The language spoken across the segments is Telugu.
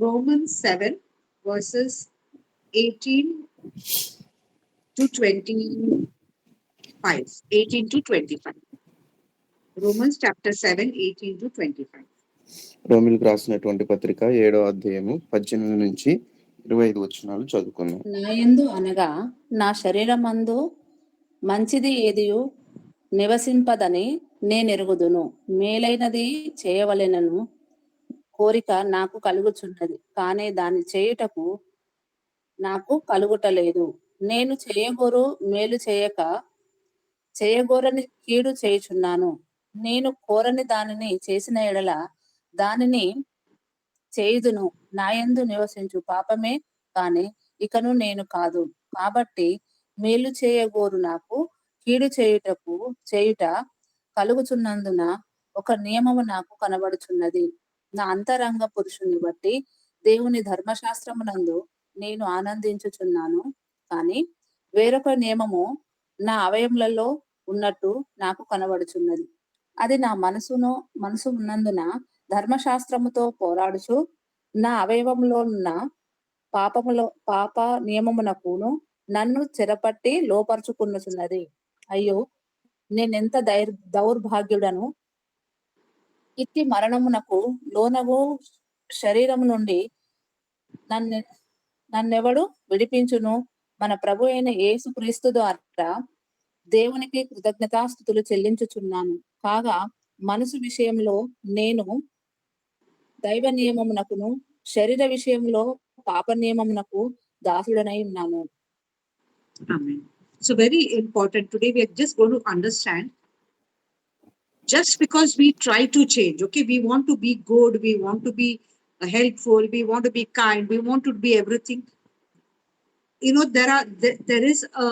Romans 7 verses 18 to 25. 18 to 25. Romans chapter 7, 18 to 25. రోమిలకు రాసినటువంటి పత్రిక 7వ అధ్యాయము 18 నుంచి 25 వచనాలు చదువుకున్నాం. నాయందు అనగా నా శరీరమందు మంచిది ఏదియు నివసింపదని నేనెరుగుదును, మేలైనది చేయవలెనను కోరిక నాకు కలుగుచున్నది, కానీ దాన్ని చేయుటకు నాకు కలుగుటలేదు. నేను చేయగోరు మేలు చేయగోరని కీడు చేయుచున్నాను. నేను కోరని దానిని చేసిన ఎడల దానిని చేయుదును. నాయందు నివసించు పాపమే కాని ఇకను నేను కాదు. కాబట్టి మేలు చేయగోరు నాకు కీడు చేయుట కలుగుచున్నందున ఒక నియమము నాకు కనబడుచున్నది. నా అంతరంగ పురుషుని బట్టి దేవుని ధర్మశాస్త్రమునందు నేను ఆనందించుచున్నాను, కానీ వేరొక నియమము నా అవయములలో ఉన్నట్టు నాకు కనబడుచున్నది. అది నా మనసు ఉన్నందున ధర్మశాస్త్రముతో పోరాడుచు నా అవయవంలో ఉన్న పాప నియమమునకును నన్ను చెరపట్టి లోపరుచుకున్నచున్నది. అయ్యో, నేనెంత దౌర్భాగ్యుడను! ఇట్టి మరణమునకు లోనగు శరీరము నుండి నన్నెవడు విడిపించును? మన ప్రభు అయిన యేసు క్రీస్తు ద్వారా దేవునికి కృతజ్ఞతాస్తుతులు చెల్లించుచున్నాను. కాగా మనసు విషయంలో నేను దైవ నియమమునకును, శరీర విషయంలో పాప నియమమునకు దాసుడనై ఉన్నాను. Amen. So very important. Today we are just going to understand, just because we try to change, okay, we want to be good, we want to be helpful, we want to be kind, we want to be everything. You know, there is a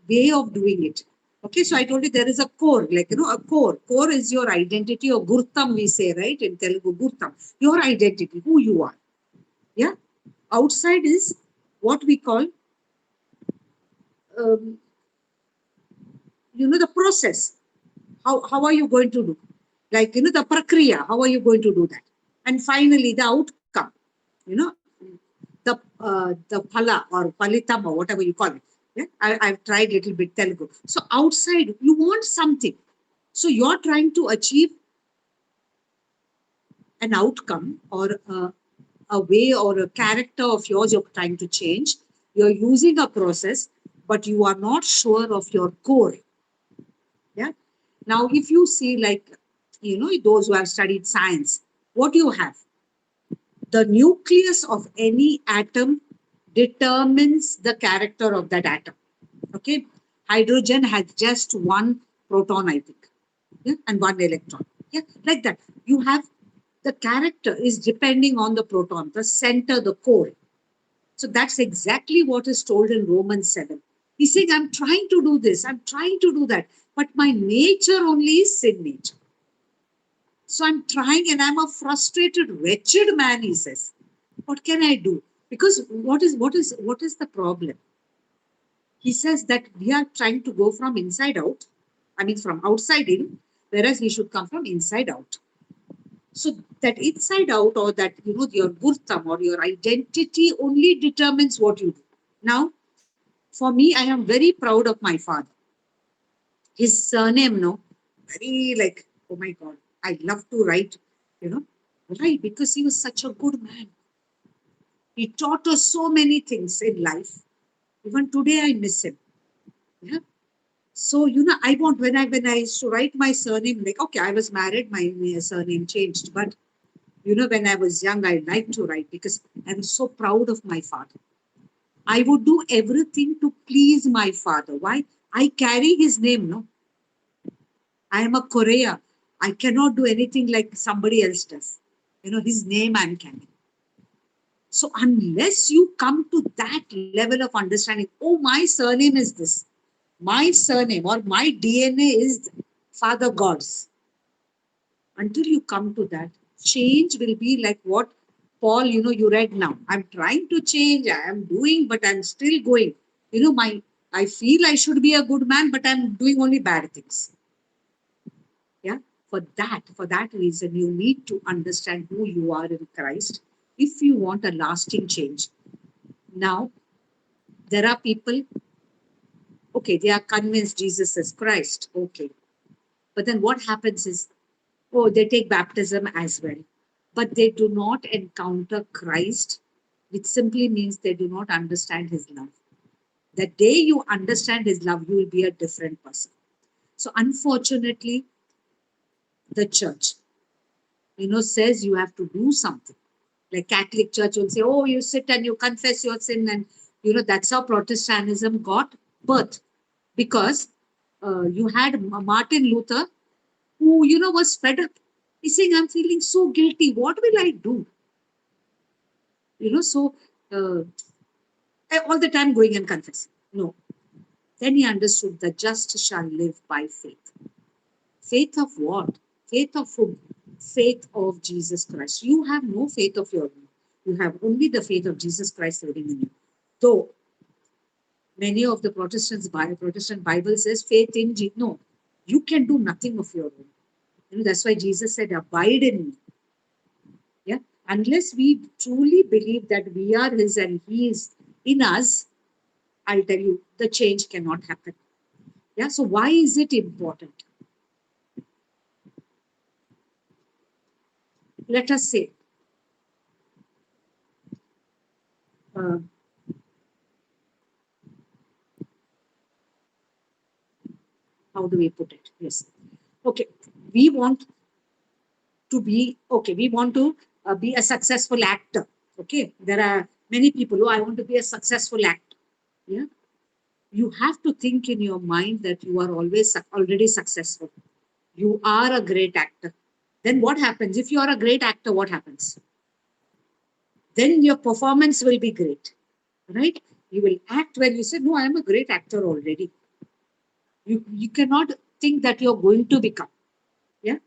way of doing it. Okay, so I told you there is a core, like, you know, a core. Core is your identity, or gurtam we say, right? In Telugu, gurtam. Your identity, who you are. Yeah. Outside is what we call, you know, the process. How are you going to do? Like, you know, the prakriya, how are you going to do that? And finally, the outcome, you know, the phala or palitam or whatever you call it. Yeah, I've tried a little bit Telugu. So outside, you want something. So you're trying to achieve an outcome or a way or a character of yours you're trying to change. You're using a process, but you are not sure of your core. Yeah. Now, if you see, like, you know, those who have studied science, what do you have? The nucleus of any atom determines the character of that atom. Okay. Hydrogen has just one proton, I think, yeah, and one electron. Yeah, like that. You have the character is depending on the proton, the center, the core. So that's exactly what is told in Romans 7. He's saying, I'm trying to do this, I'm trying to do that, but my nature only is sin nature. So I'm trying and I'm a frustrated, wretched man, he says. What can I do? Because what is the problem? He says that we are trying to go from inside out, I mean from outside in, whereas we should come from inside out. So that inside out, or that, you know, your gurtam or your identity only determines what you do. Now, for me, I am very proud of my father. His surname, no, very like, oh my God, I love to write, you know, right? Because he was such a good man. He taught us so many things in life. Even today, I miss him. Yeah. So, you know, I want, when I used to write my surname, like, okay, I was married, my surname changed. But, you know, when I was young, I liked to write because I was so proud of my father. I would do everything to please my father. Why? I carry his name, no? I am a Korea. I cannot do anything like somebody else does. You know, his name I'm carrying. So unless you come to that level of understanding, oh, my surname is this. My surname or my DNA is Father God's. Until you come to that, change will be like what Paul, you know, you read now. I'm trying to change, I am doing, but I'm still going. You know, I feel I should be a good man, but I'm doing only bad things. Yeah. For that reason, you need to understand who you are in Christ. if you want a lasting change. Now, there are people, okay, they are convinced Jesus is Christ, okay. But then what happens is, oh, they take baptism as well, but they do not encounter Christ, which simply means they do not understand his love. The day you understand his love, you will be a different person. So unfortunately, the church, says you have to do something. Like Catholic Church will say, oh, you sit and you confess your sin. And, that's how Protestantism got birth. Because you had Martin Luther, who, was fed up. He's saying, I'm feeling so guilty. What will I do? So all the time going and confessing. No. Then he understood the just shall live by faith. Faith of what? Faith of whom? Faith of Jesus Christ. You have no faith of your own. You have only the faith of Jesus Christ living in you. Though many of the Protestant Bible says faith in Jesus. No, you can do nothing of your own. That's why Jesus said, abide in me. Yeah. Unless we truly believe that we are his and he is in us, I'll tell you, the change cannot happen. Yeah. So why is it important? Let us say, how do we put it? Yes. Okay. We want to be, we want to be a successful actor. Okay. There are many people who I want to be a successful actor. Yeah. You have to think in your mind that you are already successful. You are a great actor. Then what happens? If you are a great actor, what happens? Then your performance will be great, right? You will act when you say, no, I am a great actor already. You cannot think that you're going to become. Yeah.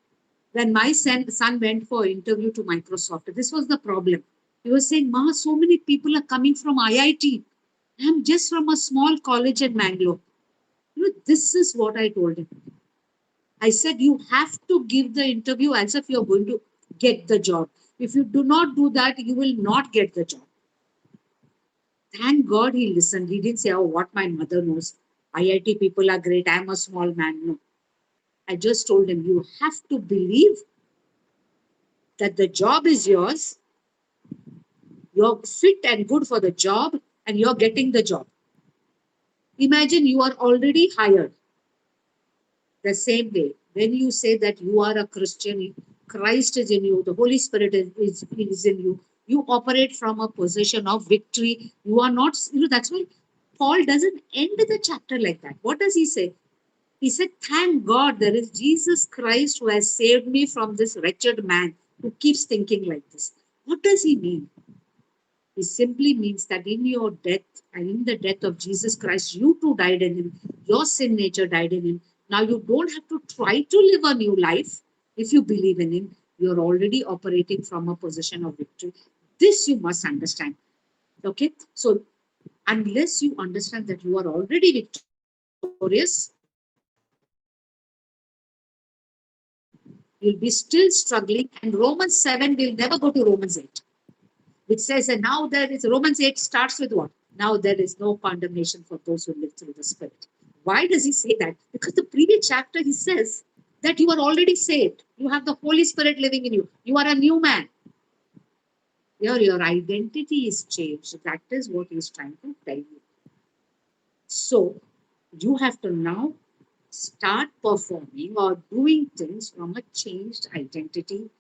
When my son went for interview to Microsoft, this was the problem. He was saying, Ma, so many people are coming from IIT. I'm just from a small college in Mangalore. This is what I told him. I said, you have to give the interview as if you're going to get the job. If you do not do that, you will not get the job. Thank God he listened. He didn't say, oh, what my mother knows. IIT people are great. I'm a small man. No. I just told him, you have to believe that the job is yours. You're fit and good for the job and you're getting the job. Imagine you are already hired. The same way, when you say that you are a Christian, Christ is in you, the Holy Spirit is in you, you operate from a position of victory. You are not, that's why Paul doesn't end the chapter like that. What does he say? He said, thank God there is Jesus Christ who has saved me from this wretched man who keeps thinking like this. What does he mean? He simply means that in your death and in the death of Jesus Christ, you too died in him. Your sin nature died in him. Now you don't have to try to live a new life. If you believe in him, you're already operating from a position of victory. This you must understand. Okay? So unless you understand that you are already victorious, you'll be still struggling. And Romans 7 will never go to Romans 8, which says, and now there is, Romans 8 starts with what? Now there is no condemnation for those who live through the Spirit. Why does he say that? Because the previous chapter he says that you are already saved. You have the Holy Spirit living in you. You are a new man. Your identity is changed. That is what he's trying to tell you. So you have to now start performing or doing things from a changed identity,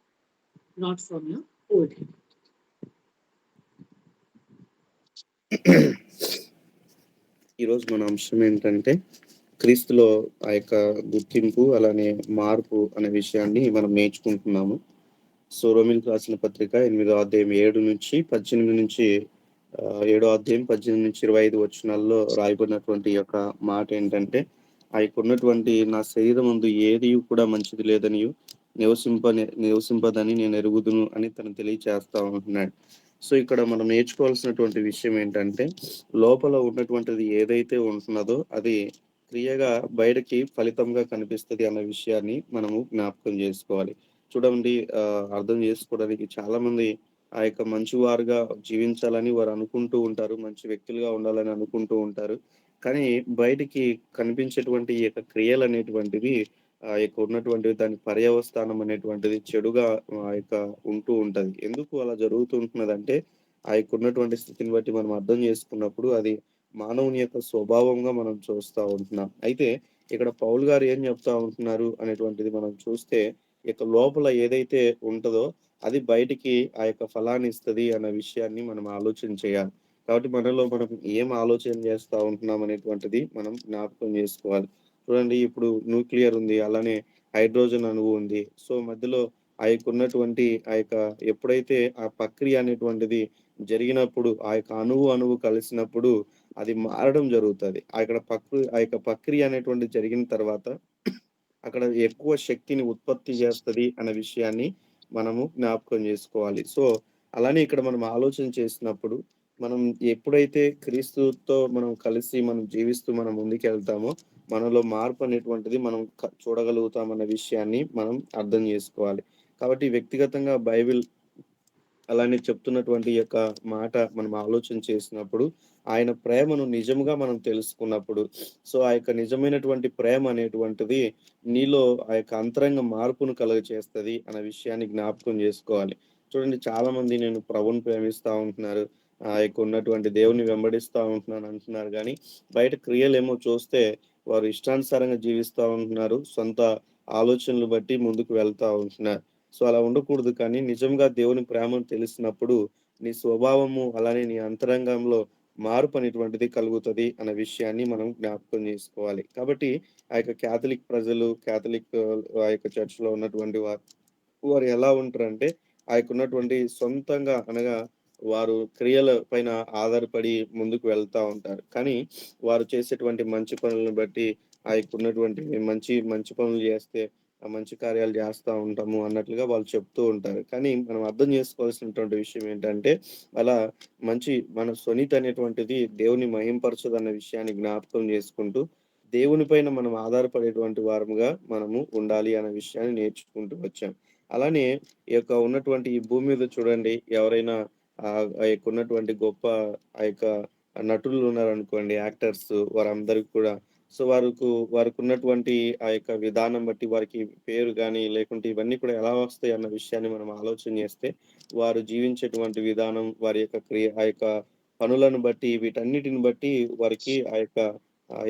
not from your old identity. ఈరోజు మన అంశం ఏంటంటే క్రీస్తులో ఆ యొక్క గుర్తింపు అలానే మార్పు అనే విషయాన్ని మనం నేర్చుకుంటున్నాము. సో రోమిలకు రాసిన పత్రిక 8వ అధ్యాయం 7 నుంచి 18 నుంచి 7వ అధ్యాయం 18 నుంచి 25 వచనాల్లో రాయబడినటువంటి యొక్క మాట ఏంటంటే, ఆ యొక్క ఉన్నటువంటి నా శరీరమందు ఏది కూడా మంచిది లేదని నివసింపదని నేను ఎరుగుదును అని తను తెలియచేస్తా ఉంటున్నాడు. సో ఇక్కడ మనం నేర్చుకోవాల్సినటువంటి విషయం ఏంటంటే, లోపల ఉన్నటువంటిది ఏదైతే ఉంటున్నదో అది క్రియగా బయటకి ఫలితంగా కనిపిస్తుంది అన్న విషయాన్ని మనము జ్ఞాపకం చేసుకోవాలి. చూడండి, అర్థం చేసుకోవడానికి చాలా మంది ఆ యొక్క మంచివారుగా జీవించాలని వారు అనుకుంటూ ఉంటారు. మంచి వ్యక్తులుగా ఉండాలని అనుకుంటూ ఉంటారు. కానీ బయటికి కనిపించేటువంటి ఈ యొక్క క్రియలనేటువంటివి యొక్క ఉన్నటువంటి దాని పర్యవస్థానం అనేటువంటిది చెడుగా యొక్క ఉంటూ ఉంటది. ఎందుకు అలా జరుగుతూ ఉంటున్నదంటే, ఆ యొక్క ఉన్నటువంటి స్థితిని బట్టి మనం అర్థం చేసుకున్నప్పుడు అది మానవుని యొక్క స్వభావంగా మనం చూస్తా ఉంటున్నాం. అయితే ఇక్కడ పౌలు గారు ఏం చెప్తా ఉంటున్నారు అనేటువంటిది మనం చూస్తే, ఇక లోపల ఏదైతే ఉంటదో అది బయటికి ఆ యొక్క ఫలాన్ని ఇస్తది అన్న విషయాన్ని మనం ఆలోచన చేయాలి. కాబట్టి మనలో మనం ఏం ఆలోచన చేస్తా ఉంటున్నాం అనేటువంటిది మనం జ్ఞాపకం చేసుకోవాలి. చూడండి, ఇప్పుడు న్యూక్లియర్ ఉంది. అలానే హైడ్రోజన్ అణువు ఉంది. సో, మధ్యలో ఆ యొక్క ఉన్నటువంటి ఆ యొక్క ఎప్పుడైతే ఆ ప్రక్రియ అనేటువంటిది జరిగినప్పుడు ఆ యొక్క అణువు కలిసినప్పుడు అది మారడం జరుగుతది. ఆ యొక్క ప్రక్రియ అనేటువంటిది జరిగిన తర్వాత అక్కడ ఎక్కువ శక్తిని ఉత్పత్తి చేస్తది అన్న విషయాన్ని మనము జ్ఞాపకం జేసుకోవాలి. సో, అలానే ఇక్కడ మనం ఆలోచన చేసినప్పుడు, మనం ఎప్పుడైతే క్రీస్తుతో మనం కలిసి మనం జీవిస్తూ మనం ముందుకెళ్తామో, మనలో మార్పు అనేటువంటిది మనం చూడగలుగుతామన్న విషయాన్ని మనం అర్థం జేసుకోవాలి. కాబట్టి వ్యక్తిగతంగా బైబిల్ అలానే చెప్తున్నటువంటి యొక్క మాట మనం ఆలోచన చేసినప్పుడు, ఆయన ప్రేమను నిజంగా మనం తెలుసుకున్నప్పుడు, సో, ఆ యొక్క నిజమైనటువంటి ప్రేమ అనేటువంటిది నీలో ఆ యొక్క అంతరంగ మార్పును కలుగచేస్తది అన్న విషయాన్ని జ్ఞాపకం జేసుకోవాలి. చూడండి, చాలామంది నేను ప్రభువుని ప్రేమిస్తా ఉంటున్నారు. ఆ యొక్క ఉన్నటువంటి దేవుడిని వెంబడిస్తా ఉంటున్నాను అంటున్నారు గానీ, బయట క్రియలేమో చూస్తే వారు ఇష్టానుసారంగా జీవిస్తా ఉంటున్నారు. సొంత ఆలోచనలు బట్టి ముందుకు వెళ్తా ఉంటున్నారు. సో, అలా ఉండకూడదు. కానీ నిజంగా దేవుని ప్రేమను తెలిసినప్పుడు నీ స్వభావము, అలానే నీ అంతరంగంలో మార్పు అనేటువంటిది కలుగుతది అన్న విషయాన్ని మనం జ్ఞాపకం జేసుకోవాలి. కాబట్టి ఆ యొక్క క్యాథలిక్ ప్రజలు, క్యాథలిక్ ఆ యొక్క చర్చ్‌లో ఉన్నటువంటి వారు ఎలా ఉంటారంటే, ఆ యొక్క ఉన్నటువంటి సొంతంగా అనగా వారు క్రియల పైన ఆధారపడి ముందుకు వెళ్తా ఉంటారు. కానీ వారు చేసేటువంటి మంచి పనులను బట్టి ఆ యొక్క ఉన్నటువంటి మంచి పనులు జేస్తే మంచి కార్యాలు జేస్తా ఉంటాము అన్నట్లుగా వాళ్ళు చెప్తూ ఉంటారు. కానీ మనం అర్థం జేసుకోవాల్సినటువంటి విషయం ఏంటంటే, అలా మన స్వనీతి అనేటువంటిది దేవుని మహింపరచదన్న విషయాన్ని జ్ఞాపకం జేసుకుంటూ, దేవుని పైన మనం ఆధారపడేటువంటి వారముగా మనము ఉండాలి అనే విషయాన్ని నేర్చుకుంటూ వచ్చాం. అలానే ఈ యొక్క ఉన్నటువంటి ఈ భూమి మీద చూడండి, ఎవరైనా ఆ యొక్క ఉన్నటువంటి గొప్ప ఆ యొక్క నటులు ఉన్నారనుకోండి, యాక్టర్స్ వారందరికి కూడా సో, వారికున్నటువంటి ఆ యొక్క విధానం బట్టి వారికి పేరు గాని, లేకుంటే ఇవన్నీ కూడా ఎలా వస్తాయి అన్న విషయాన్ని మనం ఆలోచన చేస్తే, వారు జీవించేటువంటి విధానం, వారి యొక్క ఆ యొక్క పనులను బట్టి, వీటన్నిటిని బట్టి వారికి ఆ యొక్క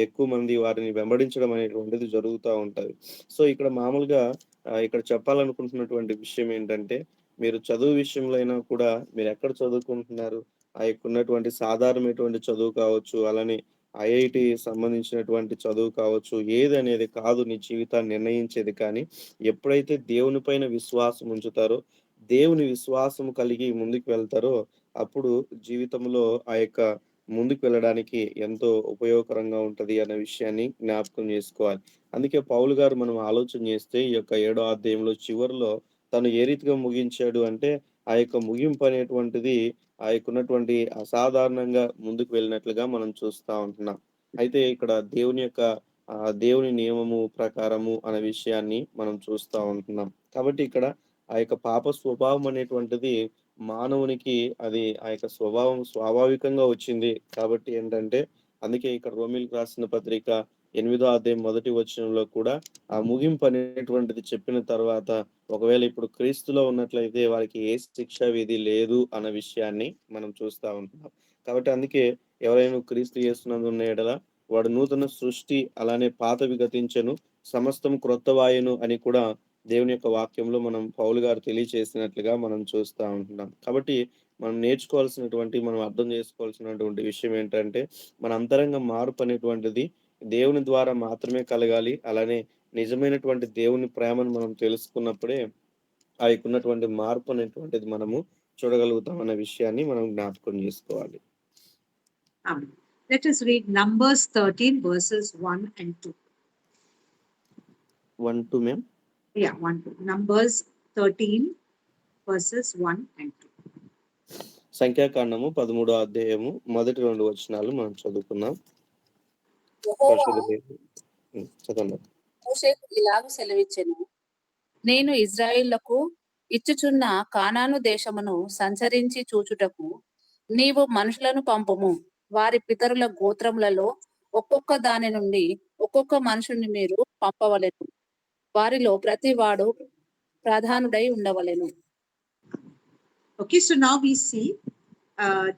ఎక్కువ మంది వారిని వెంబడించడం అనేటువంటిది జరుగుతా ఉంటది. సో, ఇక్కడ మామూలుగా ఇక్కడ చెప్పాలనుకుంటున్నటువంటి విషయం ఏంటంటే, మీరు చదువు విషయంలో అయినా కూడా మీరెక్కడ చదువుకుంటున్నారు? ఆ యొక్క ఉన్నటువంటి సాధారణమైనటువంటి చదువు కావచ్చు, అలానే ఐఐటీ సంబంధించినటువంటి చదువు కావచ్చు, ఏదనేది కాదు నీ జీవితాన్ని నిర్ణయించేది. కానీ, ఎప్పుడైతే దేవుని పైన విశ్వాసం ఉంచుతారో, దేవుని విశ్వాసం కలిగి ముందుకు వెళ్తారో, అప్పుడు జీవితంలో ఆ యొక్క ముందుకు వెళ్ళడానికి ఎంతో ఉపయోగకరంగా ఉంటది అనే విషయాన్ని జ్ఞాపకం జేసుకోవాలి. అందుకే పౌలు గారు మనం ఆలోచన జేస్తే, ఈ యొక్క 7 అధ్యాయంలో చివరిలో తను ఏ రీతిగా ముగించాడు అంటే, ఆ యొక్క ముగింపు అనేటువంటిది ఆ యొక్కున్నటువంటి అసాధారణంగా ముందుకు వెళ్ళినట్లుగా మనం చూస్తా ఉంటున్నాం. అయితే ఇక్కడ దేవుని నియమము ప్రకారము అనే విషయాన్ని మనం చూస్తా ఉంటున్నాం. కాబట్టి ఇక్కడ ఆ యొక్క పాప స్వభావం అనేటువంటిది మానవునికి అది ఆ యొక్క స్వభావం స్వాభావికంగా వచ్చింది. కాబట్టి ఏంటంటే, అందుకే ఇక్కడ రోమీయులకు రాసిన పత్రిక 8 అధ్యాయం మొదటి వచనంలో కూడా ఆ ముగింపు అనేటువంటిది చెప్పిన తర్వాత ఒకవేళ ఇప్పుడు క్రీస్తులో ఉన్నట్లయితే వారికి ఏ శిక్షా విధి లేదు అన్న విషయాన్ని మనం చూస్తా ఉంటున్నాం. కాబట్టి అందుకే ఎవరైనా క్రీస్తు యేసునందున్న ఎడల వాడు నూతన సృష్టి, అలానే పాతవి గతించెను, సమస్తం క్రొత్తవాయెను అని కూడా దేవుని యొక్క వాక్యంలో మనం పౌలు గారు తెలియచేసినట్లుగా మనం చూస్తా ఉంటున్నాం. కాబట్టి మనం అర్థం చేసుకోవాల్సినటువంటి విషయం ఏంటంటే, మన అంతరంగ మార్పు అనేటువంటిది దేవుని ద్వారా మాత్రమే కలగాలి. అలానే నిజమైనటువంటి దేవుని ప్రేమను మనం తెలుసుకున్నప్పుడే ఆ యొక్కున్నటువంటి మార్పు అనేటువంటిది మనము చూడగలుగుతాం అన్న విషయాన్ని మనం జ్ఞాపకం జేసుకోవాలి. Let us read Numbers 13, verses 1 and 2. 1, 2 ma'am. Yeah, 1, 2. Numbers 13, verses 1 and 2. సంఖ్యాకాండము 13 అధ్యాయము మొదటి 2 వచనాలు మనం చదువుకుందాం. యెహోవా చదవండి. మోషేకు ఇలాగ సెలవిచ్చెను. నేను ఇశ్రాయేలులకు ఇచ్చుచున్న కానాను దేశమును సంచరించి చూచుటకు నీవు మనుషులను పంపుము. వారి పితరుల గోత్రములలో ఒక్కొక్క దాని నుండి ఒక్కొక్క మనుషుని మీరు పంపవలెను. వారిలో ప్రతివాడు ప్రధానుడై ఉండవలెను. Okay, so now we see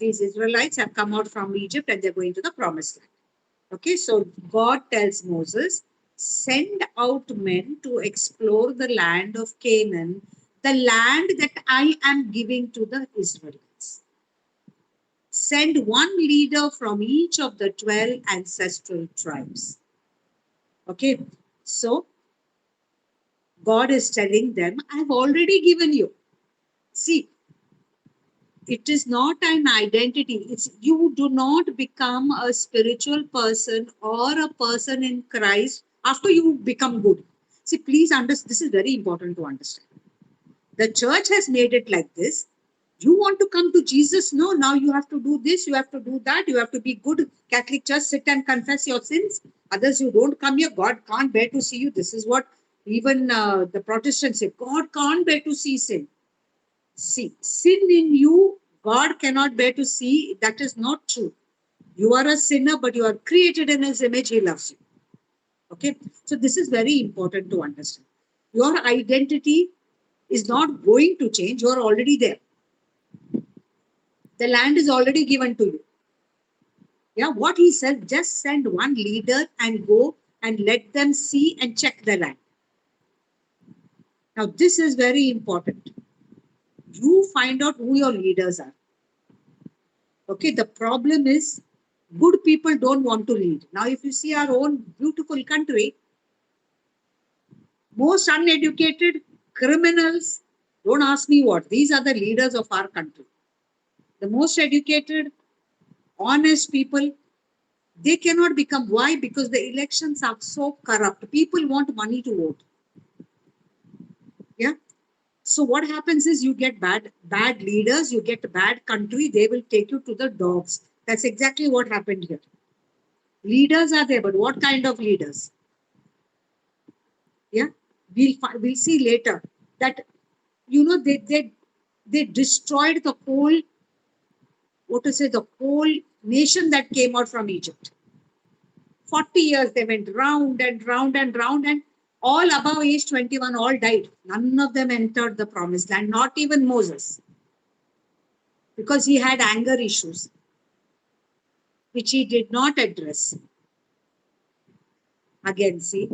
these Israelites have come out from Egypt and they're going to the promised land. Okay, so God tells Moses, send out men to explore the land of Canaan, the land that I am giving to the Israelites. Send one leader from each of the 12 ancestral tribes. Okay, so God is telling them, I've already given you. See, it is not an identity. It's you do not become a spiritual person or a person in Christ after you become good. See, please understand, this is very important to understand. The church has made it like this. You want to come to Jesus? No, now you have to do this, you have to do that, you have to be good. Catholic Church, sit and confess your sins. Others, you don't come here. God can't bear to see you. This is what even the Protestants say. God can't bear to see sin. See, sin in you, God cannot bear to see. That is not true. You are a sinner, but you are created in His image. He loves you. Okay, so this is very important to understand. Your identity is not going to change. You are already there. The land is already given to you. Yeah, what He said, just send one leader and go and let them see and check the land. Now, this is very important. You find out who your leaders are. Okay, the problem is good people don't want to lead. Now, if you see our own beautiful country, most uneducated criminals, don't ask me what, these are the leaders of our country. The most educated, honest people, they cannot become. Why? Because the elections are so corrupt. People want money to vote. Yeah. So what happens is you get bad leaders, you get bad country, they will take you to the dogs. That's exactly what happened here. Leaders are there, but what kind of leaders? Yeah, we'll see later that they destroyed the whole the whole nation that came out from Egypt. 40 years they went round and round and round, and all above age 21 all died. None of them entered the promised land, not even Moses, because he had anger issues which he did not address. Again, see,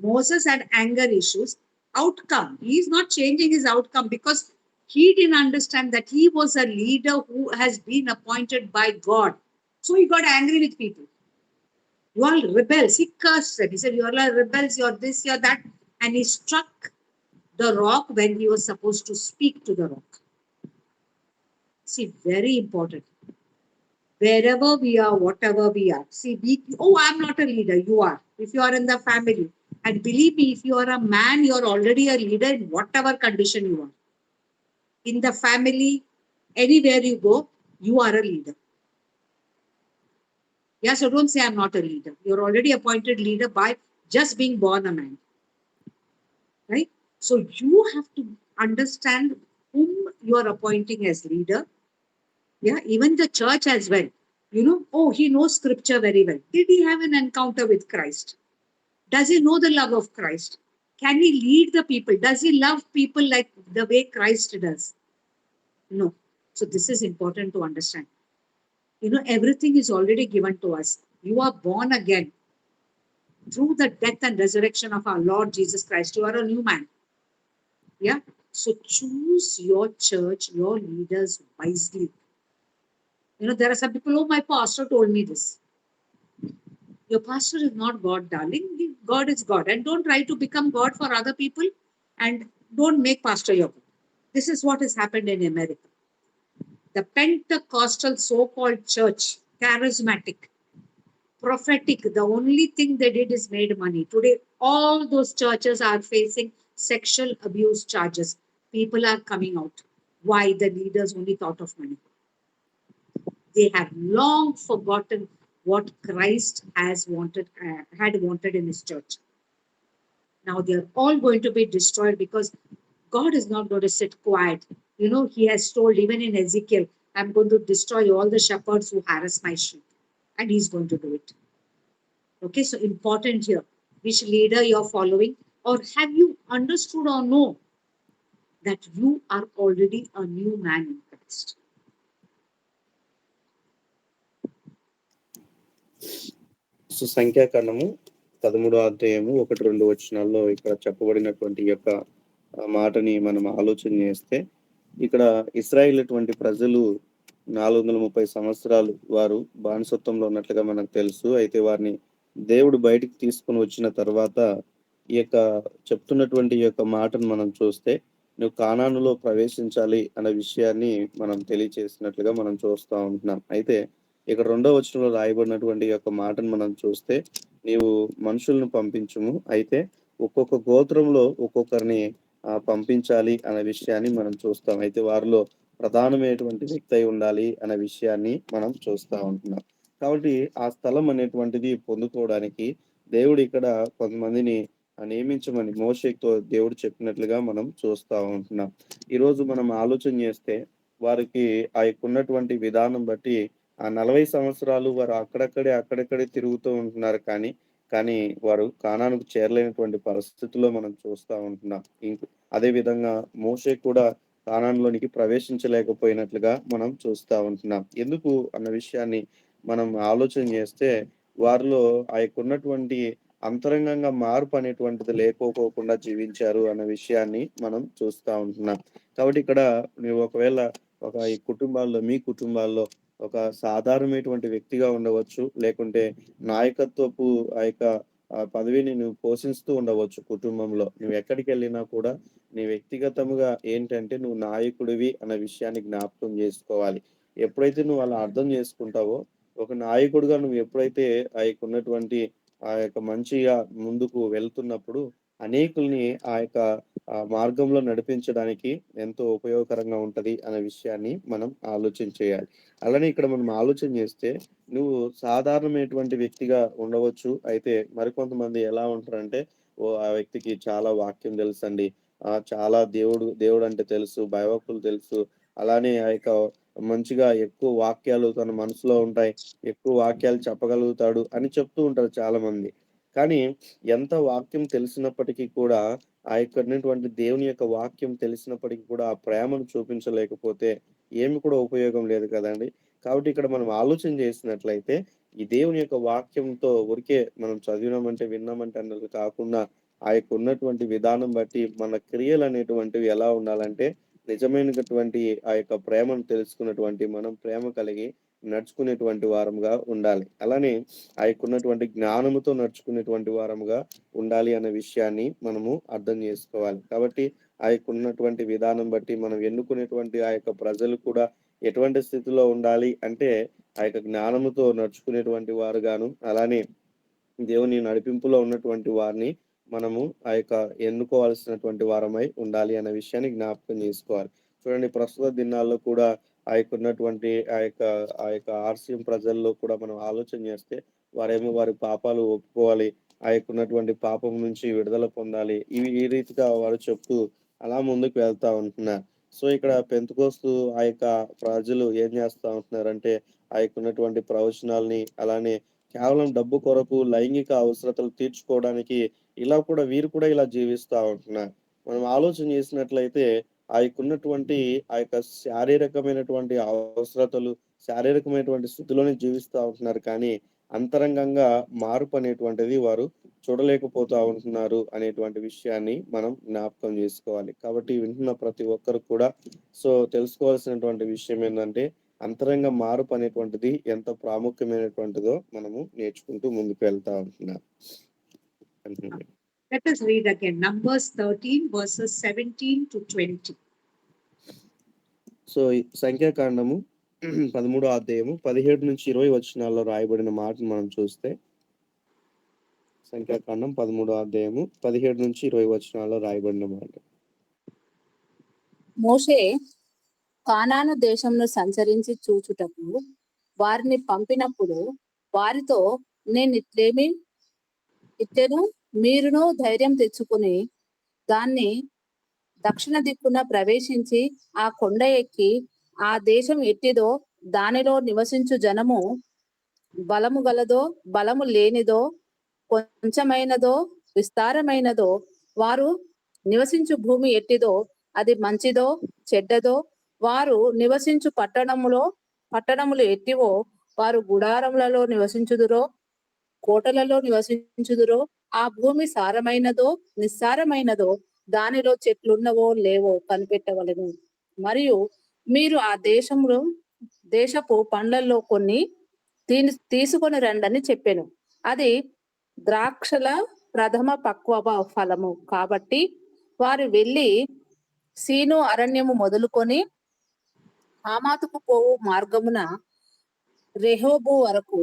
Moses had anger issues. Outcome, he is not changing his outcome because he didn't understand that he was a leader who has been appointed by God. So he got angry with people. You all rebels. He cursed them. He said, you all are rebels, you're this, you're that. And he struck the rock when he was supposed to speak to the rock. See, very important. Wherever we are, whatever we are. See, I'm not a leader. You are. If you are in the family. And believe me, if you are a man, you're already a leader in whatever condition you are. In the family, anywhere you go, you are a leader. Yeah, so don't say I'm not a leader. You're already appointed leader by just being born a man. Right? So you have to understand whom you are appointing as leader. Yeah, even the church as well. He knows scripture very well. Did he have an encounter with Christ? Does he know the love of Christ? Can he lead the people? Does he love people like the way Christ does? No. So this is important to understand. Everything is already given to us. You are born again through the death and resurrection of our Lord Jesus Christ. You are a new man. Yeah. So choose your church, your leaders wisely. There are some people, my pastor told me this. Your pastor is not God, darling. God is God. And don't try to become God for other people, and don't make pastor your God. This is what has happened in America. The Pentecostal so-called church, charismatic, prophetic, the only thing they did is made money. Today, all those churches are facing sexual abuse charges. People are coming out. Why? The leaders only thought of money. They have long forgotten what Christ had wanted in his church. Now they are all going to be destroyed because God is not going to sit quiet. He has told even in Ezekiel, I'm going to destroy all the shepherds who harass my sheep. And he's going to do it. Okay, so important here. Which leader you're following? Or have you understood or know that you are already a new man in Christ? So సంఖ్యాకాండము 13వ అధ్యాయము 1-2 వచనాల్లో ఇక్కడ చెప్పబడినటువంటి యొక్క మాటని మనం ఆలోచన చేస్తే, ఇక్కడ ఇశ్రాయేల్ అటువంటి ప్రజలు 430 సంవత్సరాలు వారు బానిసత్వంలో ఉన్నట్లుగా మనకు తెలుసు. అయితే వారిని దేవుడు బయటికి తీసుకొని వచ్చిన తర్వాత ఈ యొక్క చెప్తున్నటువంటి ఈ యొక్క మాటను మనం చూస్తే, నువ్వు కానానులో ప్రవేశించాలి అనే విషయాన్ని మనం తెలియచేసినట్లుగా మనం చూస్తా ఉంటున్నాం. అయితే ఇక్కడ 2వ వచనంలో రాయబడినటువంటి యొక్క మాటను మనం చూస్తే, నీవు మనుషులను పంపించుము, అయితే ఒక్కొక్క గోత్రంలో ఒక్కొక్కరిని పంపించాలి అనే విషయాన్ని మనం చూస్తాం. అయితే వారిలో ప్రధానమైనటువంటి వ్యక్తి అయి ఉండాలి అనే విషయాన్ని మనం చూస్తా ఉంటున్నాం. కాబట్టి ఆ స్థలం అనేటువంటిది పొందుకోవడానికి దేవుడు ఇక్కడ కొంతమందిని నియమించమని మోషేతో దేవుడు చెప్పినట్లుగా మనం చూస్తా ఉంటున్నాం. ఈరోజు మనం ఆలోచన చేస్తే వారికి ఆ యొక్క ఉన్నటువంటి విధానం బట్టి ఆ 40 సంవత్సరాలు వారు అక్కడక్కడే తిరుగుతూ ఉంటున్నారు. కానీ వారు కానానుకు చేరలేనటువంటి పరిస్థితుల్లో మనం చూస్తా ఉంటున్నాం. అదే విధంగా మోషే కూడా కానానులోనికి ప్రవేశించలేకపోయినట్లుగా మనం చూస్తా ఉంటున్నాం. ఎందుకు అన్న విషయాన్ని మనం ఆలోచన చేస్తే, వారిలో ఆ యొక్క ఉన్నటువంటి అంతరంగంగా మార్పు అనేటువంటిది లేకపోకుండా జీవించారు అన్న విషయాన్ని మనం చూస్తా ఉంటున్నాం. కాబట్టి ఇక్కడ నువ్వు ఒకవేళ ఈ కుటుంబాల్లో, మీ కుటుంబాల్లో ఒక సాధారణమైనటువంటి వ్యక్తిగా ఉండవచ్చు, లేకుంటే నాయకత్వపు ఆ యొక్క పదవిని నువ్వు పోషిస్తూ ఉండవచ్చు కుటుంబంలో. నువ్వు ఎక్కడికి వెళ్ళినా కూడా నీ వ్యక్తిగతముగా ఏంటంటే నువ్వు నాయకుడివి అన్న విషయాన్ని జ్ఞాపకం చేసుకోవాలి. ఎప్పుడైతే నువ్వు అలా అర్థం చేసుకుంటావో, ఒక నాయకుడిగా నువ్వు ఎప్పుడైతే ఆ యొక్క ఉన్నటువంటి ఆ యొక్క మంచిగా ముందుకు వెళ్తున్నప్పుడు అనేకుల్ని ఆ యొక్క మార్గంలో నడిపించడానికి ఎంతో ఉపయోగకరంగా ఉంటది అనే విషయాన్ని మనం ఆలోచన చేయాలి. అలానే ఇక్కడ మనం ఆలోచన చేస్తే, నువ్వు సాధారణమైనటువంటి వ్యక్తిగా ఉండవచ్చు. అయితే మరికొంతమంది ఎలా ఉంటారంటే, ఆ వ్యక్తికి చాలా వాక్యం తెలుసండి. చాలా దేవుడు అంటే తెలుసు, భయభక్తులు తెలుసు. అలానే ఆ యొక్క మంచిగా ఎక్కువ వాక్యాలు తన మనసులో ఉంటాయి. ఎక్కువ వాక్యాలు చెప్పగలుగుతాడు అని చెప్తూ ఉంటారు చాలామంది. కానీ ఎంత వాక్యం తెలిసినప్పటికీ కూడా, ఆ యొక్క ఉన్నటువంటి దేవుని యొక్క వాక్యం తెలిసినప్పటికీ కూడా ఆ ప్రేమను చూపించలేకపోతే ఏమి కూడా ఉపయోగం లేదు కదండీ! కాబట్టి ఇక్కడ మనం ఆలోచన చేసినట్లయితే, ఈ దేవుని యొక్క వాక్యంతో ఊరికే మనం చదివినామంటే, విన్నామంటే అన్నది కాకుండా, ఆ యొక్క ఉన్నటువంటి విధానం బట్టి మన క్రియలనేటువంటివి ఎలా ఉండాలంటే, నిజమైనటువంటి ఆ యొక్క ప్రేమను తెలుసుకున్నటువంటి మనం ప్రేమ కలిగి నడుచుకునేటువంటి వారముగా ఉండాలి. అలానే ఆ యొక్క ఉన్నటువంటి జ్ఞానముతో నడుచుకునేటువంటి వారముగా ఉండాలి అనే విషయాన్ని మనము అర్థం చేసుకోవాలి. కాబట్టి ఆ యొక్క ఉన్నటువంటి విధానం బట్టి మనం ఎన్నుకునేటువంటి ఆ యొక్క ప్రజలు కూడా ఎటువంటి స్థితిలో ఉండాలి అంటే, ఆ యొక్క జ్ఞానముతో నడుచుకునేటువంటి వారుగాను, అలానే దేవుని నడిపింపులో ఉన్నటువంటి వారిని మనము ఆ యొక్క ఎన్నుకోవాల్సినటువంటి వారమై ఉండాలి అనే విషయాన్ని జ్ఞాపకం చేసుకోవాలి. చూడండి, ప్రస్తుత దినాల్లో కూడా ఆ యొక్క ఉన్నటువంటి ఆ యొక్క ఆర్‌సీఎం ప్రజల్లో కూడా మనం ఆలోచన చేస్తే, వారేమో వారి పాపాలు ఒప్పుకోవాలి, ఆ యొక్క ఉన్నటువంటి పాపం నుంచి విడుదల పొందాలి. ఈ రీతిగా వారు చెప్తూ అలా ముందుకు వెళ్తా ఉంటున్నారు. సో, ఇక్కడ పెంతెకోస్తు ఆ యొక్క ప్రజలు ఏం చేస్తా ఉంటున్నారంటే, ఆ యొక్క ఉన్నటువంటి ప్రవచనాల్ని, అలానే కేవలం డబ్బు కొరకు లైంగిక అవసరతలు తీర్చుకోవడానికి వీరు కూడా ఇలా జీవిస్తా ఉంటున్నారు. మనం ఆలోచన చేసినట్లయితే, ఆ యొక్క ఉన్నటువంటి ఆ యొక్క శారీరకమైనటువంటి అవసరతలు, శారీరకమైనటువంటి స్థితిలోనే జీవిస్తా ఉంటున్నారు. కానీ అంతరంగంగా మార్పు అనేటువంటిది వారు చూడలేకపోతా ఉంటున్నారు అనేటువంటి విషయాన్ని మనం జ్ఞాపకం చేసుకోవాలి. కాబట్టి వింటున్న ప్రతి ఒక్కరు కూడా తెలుసుకోవాల్సినటువంటి విషయం ఏందంటే, అంతరంగ మార్పు అనేటువంటిది ఎంత ప్రాముఖ్యమైనటువంటిదో మనము నేర్చుకుంటూ ముందుకు వెళ్తా ఉంటున్నాం. Let us read again. Numbers 13 verses 17 to 20. So, సంఖ్యాకాండము 13వ అధ్యాయము 17-20 వచనాల్లో రాయబడిన మాటను మనం చూస్తే, సంఖ్యాకాండం 13వ అధ్యాయము 17-20 వచనాల్లో రాయబడిన మాట. మోషే కానాను దేశంను సంచరించి చూచుటకు వారిని పంపినప్పుడు వారితో, నేను ఇట్లెను మీరును ధైర్యం తెచ్చుకుని దాన్ని దక్షిణ దిక్కున ప్రవేశించి ఆ కొండ ఎక్కి ఆ దేశం ఎట్టిదో దానిలో నివసించు జనము బలము గలదో బలము లేనిదో కొంచెమైనదో విస్తారమైనదో వారు నివసించు భూమి ఎట్టిదో అది మంచిదో చెడ్డదో వారు నివసించు పట్టణములు ఎట్టివో వారు గుడారములలో నివసించుదురో కోటలలో నివసించుదురో ఆ భూమి సారమైనదో నిస్సారమైనదో దానిలో చెట్లున్నవో లేవో కనిపెట్టవలెను. మరియు మీరు ఆ దేశపు పండ్లలో కొన్ని తీసుకొని రండని చెప్పాను. అది ద్రాక్షల ప్రథమ పక్వ ఫలము కాబట్టి వారు వెళ్ళి సీను అరణ్యము మొదలుకొని హామాతుకు పోవు మార్గమున రెహోబు వరకు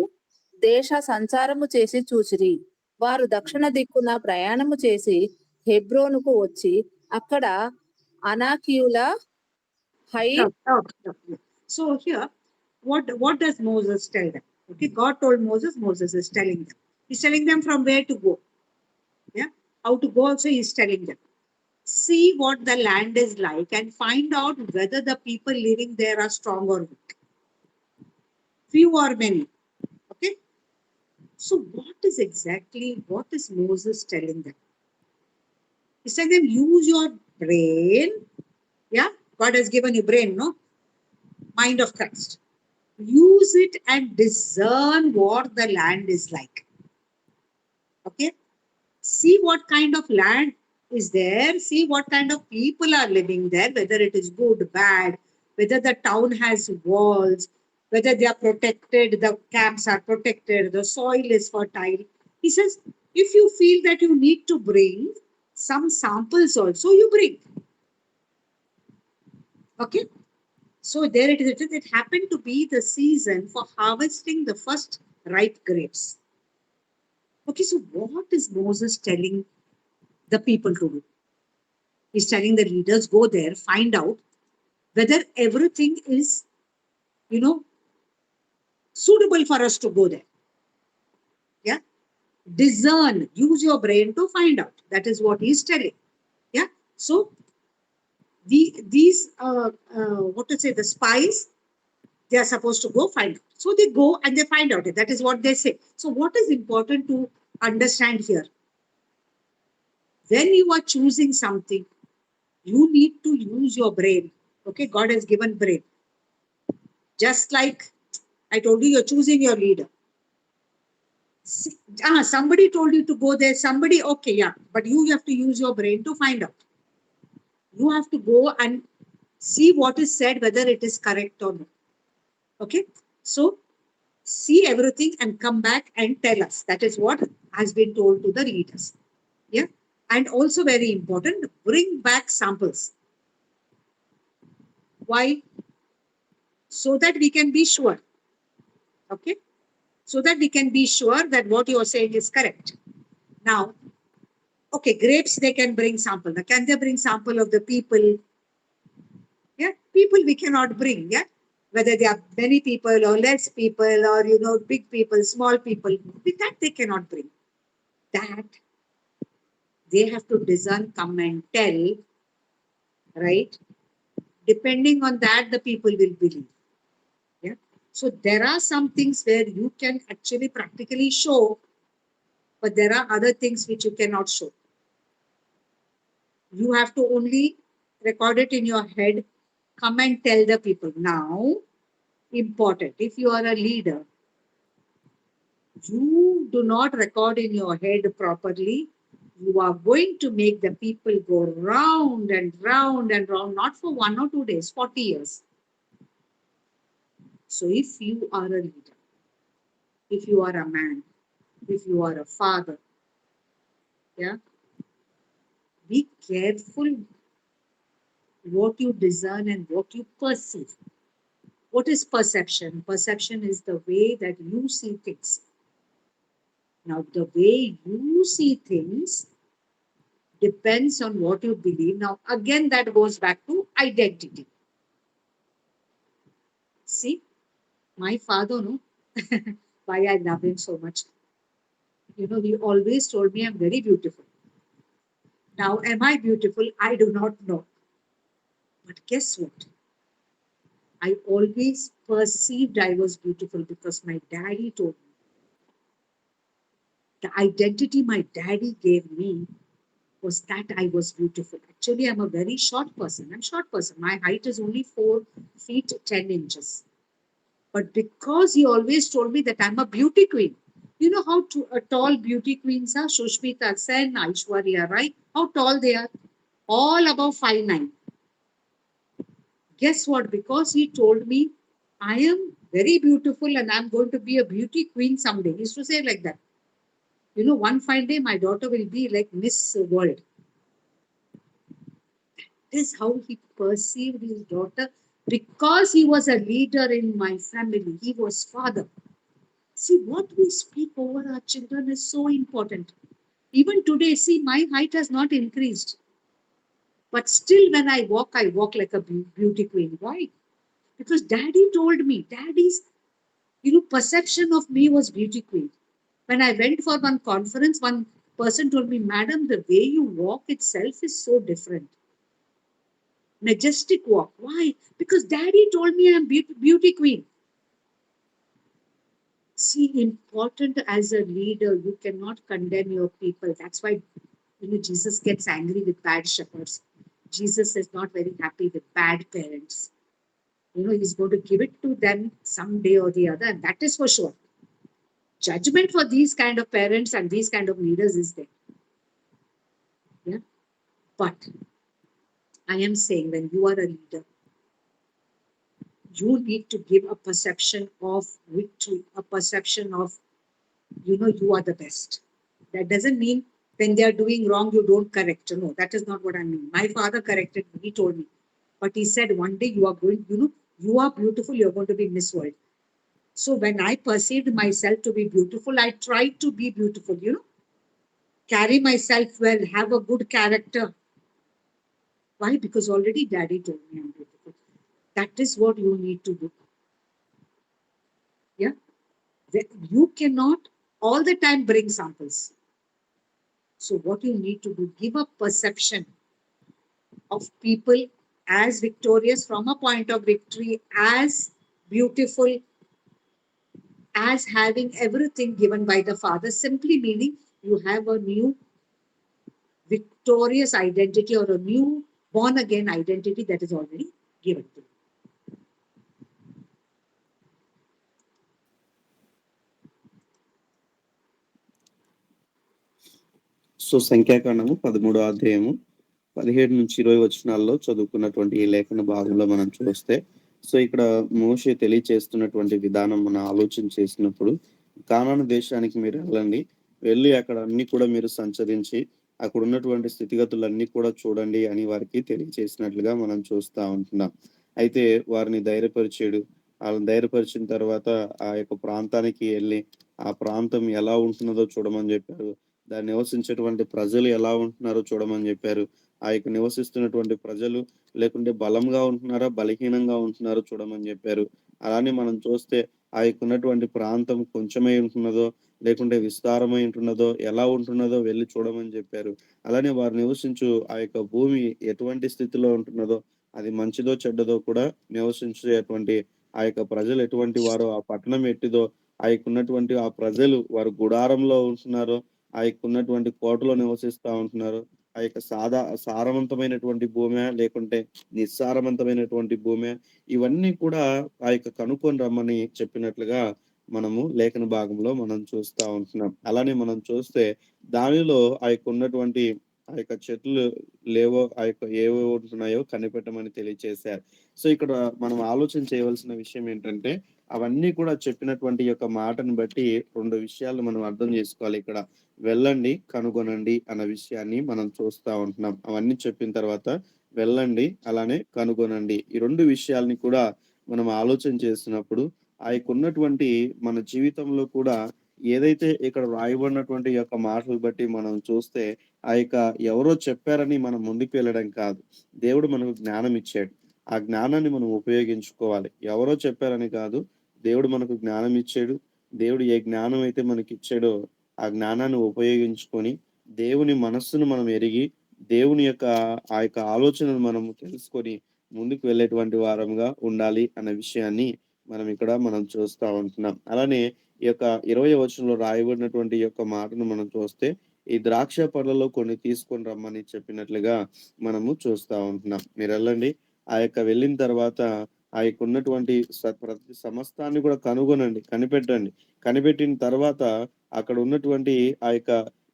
దేశ సంచారము చేసి చూసిరి. వారు దక్షిణ దిక్కున ప్రయాణము చేసి హెబ్రోనుకు వచ్చి అక్కడ అనాకీయుల high Okay. So here, what does Moses tell them? Okay, God told Moses, Moses is telling them. He's telling them from where to go. Yeah, how to go also he's telling them. See what the land is like and find out whether the people living there are strong or weak. Few or many. Okay. So what is Moses telling them? He's telling them, use your brain. Yeah, God has given you brain, no? Mind of Christ. Use it and discern what the land is like. Okay. See what kind of land is there. See what kind of people are living there, whether it is good, bad, whether the town has walls, whether they are protected, the camps are protected, the soil is fertile. He says, if you feel that you need to bring some samples also, you bring. Okay. So there it is. It happened to be the season for harvesting the first ripe grapes. Okay, so what is Moses telling the people to do? He's telling the leaders, go there, find out whether everything is, suitable for us to go there. Yeah. Discern, use your brain to find out. That is what he's telling. Yeah. So these the spies, they are supposed to go find out. So they go and they find out. That is what they say. So what is important to understand here? When you are choosing something, you need to use your brain. Okay, God has given brain. Just like I told you, you're choosing your leader. Somebody told you to go there. Somebody, okay, yeah, but you have to use your brain to find out. You have to go and see what is said, whether it is correct or not. Okay, so see everything and come back and tell us. That is what has been told to the leaders. Yeah, and also very important, bring back samples. Why? So that we can be sure. Okay, so that we can be sure that what you are saying is correct. Now, okay, grapes, they can bring sample. Now, can they bring sample of the people? Yeah, people we cannot bring. Yeah, whether they are many people or less people or big people, small people, with that they cannot bring. That they have to discern, come and tell, right? Depending on that, the people will believe. Yeah. So there are some things where you can actually practically show, but there are other things which you cannot show. You have to only record it in your head, come and tell the people. Now, important, if you are a leader, you do not record in your head properly. You are going to make the people go round and round and round, not for 1 or 2 days, 40 years. So if you are a leader, if you are a man, if you are a father, yeah, be careful what you discern and what you perceive. What is perception? Perception is the way that you see things. Now, the way you see things depends on what you believe. Now, again, that goes back to identity. See, my father, no, why I love him so much. He always told me I'm very beautiful. Now, am I beautiful? I do not know. But guess what? I always perceived I was beautiful because my daddy told me. The identity my daddy gave me was that I was beautiful. Actually, I'm a very short person. I'm a short person. My height is only 4 feet 10 inches. But because he always told me that I'm a beauty queen. You know how tall beauty queens are? Sushmita Sen, Aishwarya Rai. How tall they are? All above 5'9". Guess what? Because he told me I am very beautiful and I'm going to be a beauty queen someday. He used to say like that. You know, one fine day my daughter will be like Miss World. This is how he perceived his daughter because he was a leader in my family. He was father. See, what we speak over our children is so important. Even today, see, my height has not increased. But still, when I walk like a beauty queen. Why? Because daddy told me, daddy's, perception of me was beauty queen. When I went for one conference, one person told me, Madam, the way you walk itself is so different. Majestic walk. Why? Because daddy told me I'm beauty queen. See, important as a leader, you cannot condemn your people. That's why, Jesus gets angry with bad shepherds. Jesus is not very happy with bad parents. He's going to give it to them someday or the other, and that is for sure. Judgment for these kind of parents and these kind of leaders is there. Yeah. But I am saying when you are a leader, you need to give a perception of victory, a perception of, you are the best. That doesn't mean when they are doing wrong, you don't correct. No, that is not what I mean. My father corrected me, he told me. But he said, one day you are going, you are beautiful, you're going to be Miss World. So when I perceived myself to be beautiful, I tried to be beautiful, carry myself well, have a good character. Why? Because already daddy told me I'm beautiful. That is what you need to do. Yeah. You cannot all the time bring samples. So what you need to do, give a perception of people as victorious from a point of victory, as beautiful, as having everything given by the Father, simply meaning you have a new victorious identity or a new born again identity that is already given to you. So సంఖ్యాకాండము 13వ అధ్యాయము 17-20 వచనాల్లో చదువుకున్నటువంటి ఈ లేఖన భాగంలో మనం చూస్తే, సో ఇక్కడ మోషే తెలియచేస్తున్నటువంటి విధానం మనం ఆలోచన చేసినప్పుడు, కానాను దేశానికి మీరు వెళ్ళి అక్కడ అన్ని కూడా మీరు సంచరించి అక్కడ ఉన్నటువంటి స్థితిగతులన్నీ కూడా చూడండి అని వారికి తెలియచేసినట్లుగా మనం చూస్తా ఉంటున్నాం. అయితే వారిని ధైర్యపరిచాడు. వాళ్ళని ధైర్యపరిచిన తర్వాత ఆ యొక్క ప్రాంతానికి వెళ్ళి ఆ ప్రాంతం ఎలా ఉంటున్నదో చూడమని చెప్పారు. దాన్ని నివసించేటువంటి ప్రజలు ఎలా ఉంటున్నారో చూడమని చెప్పారు. ఆ యొక్క నివసిస్తున్నటువంటి ప్రజలు లేకుంటే బలంగా ఉంటున్నారా, బలహీనంగా ఉంటున్నారో చూడమని చెప్పారు. అలానే మనం చూస్తే ఆ యొక్క ఉన్నటువంటి ప్రాంతం కొంచెమై ఉంటున్నదో, లేకుంటే విస్తారమై ఉంటున్నదో, ఎలా ఉంటున్నదో వెళ్లి చూడమని చెప్పారు. అలానే వారు నివసించు ఆ యొక్క భూమి ఎటువంటి స్థితిలో ఉంటున్నదో, అది మంచిదో చెడ్డదో కూడా నివసించేటువంటి ఆ యొక్క ప్రజలు ఎటువంటి వారో, ఆ పట్టణం ఎట్టిదో, ఆ యొక్క ఉన్నటువంటి ఆ ప్రజలు వారు గుడారంలో ఉంటున్నారో, ఆ యొక్క ఉన్నటువంటి కోటలో నివసిస్తా ఉంటున్నారు. ఆ యొక్క సారవంతమైనటువంటి భూమే, లేకుంటే నిస్సారవంతమైనటువంటి భూమే, ఇవన్నీ కూడా ఆ యొక్క కనుక్కొని రమ్మని చెప్పినట్లుగా మనము లేఖన భాగంలో మనం చూస్తా ఉంటున్నాం. అలానే మనం చూస్తే దానిలో ఆ యొక్క ఉన్నటువంటి ఆ యొక్క చెట్లు ఆ యొక్క ఏవో ఉంటున్నాయో కనిపెట్టమని తెలియచేశారు. సో ఇక్కడ మనం ఆలోచన చేయవలసిన విషయం ఏంటంటే, అవన్నీ కూడా చెప్పినటువంటి యొక్క మాటను బట్టి 2 విషయాలు మనం అర్థం చేసుకోవాలి ఇక్కడ. వెళ్ళండి, కనుగొనండి అన్న విషయాన్ని మనం చూస్తా ఉంటున్నాం. అవన్నీ చెప్పిన తర్వాత వెళ్ళండి, అలానే కనుగొనండి. ఈ 2 విషయాల్ని కూడా మనం ఆలోచన చేసినప్పుడు ఆ యొక్క ఉన్నటువంటి మన జీవితంలో కూడా ఏదైతే ఇక్కడ రాయబడినటువంటి యొక్క మాటలు బట్టి మనం చూస్తే, ఆ యొక్క ఎవరో చెప్పారని మనం ముందుకు వెళ్ళడం కాదు. దేవుడు మనకు జ్ఞానం ఇచ్చాడు. ఆ జ్ఞానాన్ని మనం ఉపయోగించుకోవాలి. ఎవరో చెప్పారని కాదు, దేవుడు మనకు జ్ఞానం ఇచ్చాడు. దేవుడు ఏ జ్ఞానం అయితే మనకిచ్చాడో ఆ జ్ఞానాన్ని ఉపయోగించుకొని దేవుని మనస్సును మనం ఎరిగి దేవుని యొక్క ఆ యొక్క ఆలోచనను మనము తెలుసుకొని ముందుకు వెళ్ళేటువంటి వారంగా ఉండాలి అన్న విషయాన్ని మనం చూస్తా ఉంటున్నాం. అలానే ఈ యొక్క 20వ వచనంలో రాయబడినటువంటి ఈ యొక్క మాటను మనం చూస్తే, ఈ ద్రాక్ష పళ్ళలో కొన్ని తీసుకొని రమ్మని చెప్పినట్లుగా మనము చూస్తా ఉంటున్నాం. మీరెళ్ళండి. ఆ యొక్క వెళ్ళిన తర్వాత ఆ యొక్క ఉన్నటువంటి ప్రతి సమస్తాన్ని కూడా కనుగొనండి, కనిపెట్టండి. కనిపెట్టిన తర్వాత అక్కడ ఉన్నటువంటి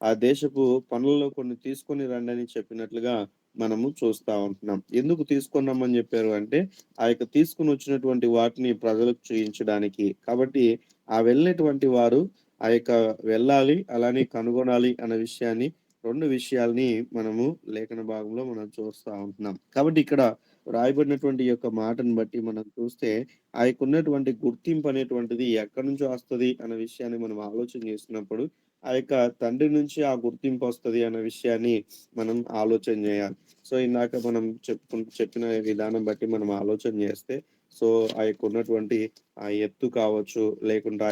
ఆ దేశపు పనులలో కొన్ని తీసుకొని రండని చెప్పినట్లుగా మనము చూస్తా ఉంటున్నాం. ఎందుకు తీసుకొని రమ్మని చెప్పారు అంటే, ఆ యొక్క తీసుకొని వచ్చినటువంటి వాటిని ప్రజలకు చూయించడానికి. కాబట్టి ఆ వెళ్ళినటువంటి వారు ఆ యొక్క వెళ్ళాలి, అలానే కనుగొనాలి అన్న విషయాన్ని 2 విషయాల్ని మనము లేఖన భాగంలో మనం చూస్తా ఉంటున్నాం. కాబట్టి ఇక్కడ రాయబడినటువంటి ఈ యొక్క మాటను బట్టి మనం చూస్తే, ఆ యొక్క ఉన్నటువంటి గుర్తింపు అనేటువంటిది ఎక్కడి నుంచో వస్తది అన్న విషయాన్ని మనం ఆలోచన చేసినప్పుడు, ఆ యొక్క తండ్రి నుంచి ఆ గుర్తింపు వస్తది అన్న విషయాన్ని మనం ఆలోచన చేయాలి. సో, ఇందాక మనం చెప్పిన విధానం బట్టి మనం ఆలోచన చేస్తే, సో, ఆ యొక్క ఉన్నటువంటి ఆ ఎత్తు కావచ్చు, లేకుంటే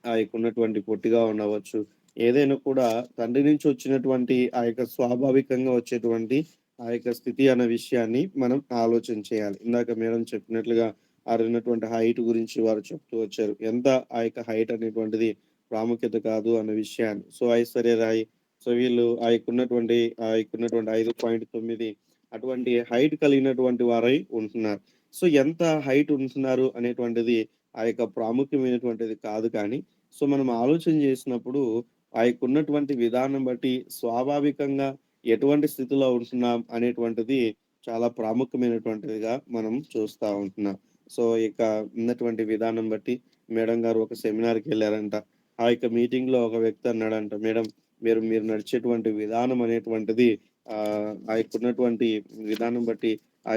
ఆ యొక్క ఉన్నటువంటి పొట్టిగా ఉండవచ్చు. ఏదైనా కూడా తండ్రి నుంచి వచ్చినటువంటి ఆ యొక్క స్వాభావికంగా వచ్చేటువంటి ఆ యొక్క స్థితి అన్న విషయాన్ని మనం ఆలోచన చేయాలి. ఇందాక మేడం చెప్పినట్లుగా ఉన్నటువంటి హైట్ గురించి వారు చెప్తూ వచ్చారు. ఎంత ఆ యొక్క హైట్ అనేటువంటిది ప్రాముఖ్యత కాదు అన్న విషయాన్ని. సో, ఐశ్వర్య రాయ్, సో, వీళ్ళు ఆ యొక్క ఉన్నటువంటి 5.9 అటువంటి హైట్ కలిగినటువంటి వారై ఉంటున్నారు. సో, ఎంత హైట్ ఉంటున్నారు అనేటువంటిది ఆ యొక్క ప్రాముఖ్యమైనటువంటిది కాదు కానీ, సో, మనం ఆలోచన చేసినప్పుడు ఆ యొక్క ఉన్నటువంటి విధానం బట్టి స్వాభావికంగా ఎటువంటి స్థితిలో ఉంటున్నాం అనేటువంటిది చాలా ప్రాముఖ్యమైనటువంటిదిగా మనం చూస్తా ఉంటున్నాం. సో, ఇక ఉన్నటువంటి విధానం బట్టి మేడం గారు ఒక సెమినార్‌కెళ్లారంట. ఆ యొక్క మీటింగ్‌లో ఒక వ్యక్తి అన్నాడంట, "మేడం, మీరు నడిచేటువంటి విధానం అనేటువంటిది ఆ యొక్క ఉన్నటువంటి విధానం బట్టి ఆ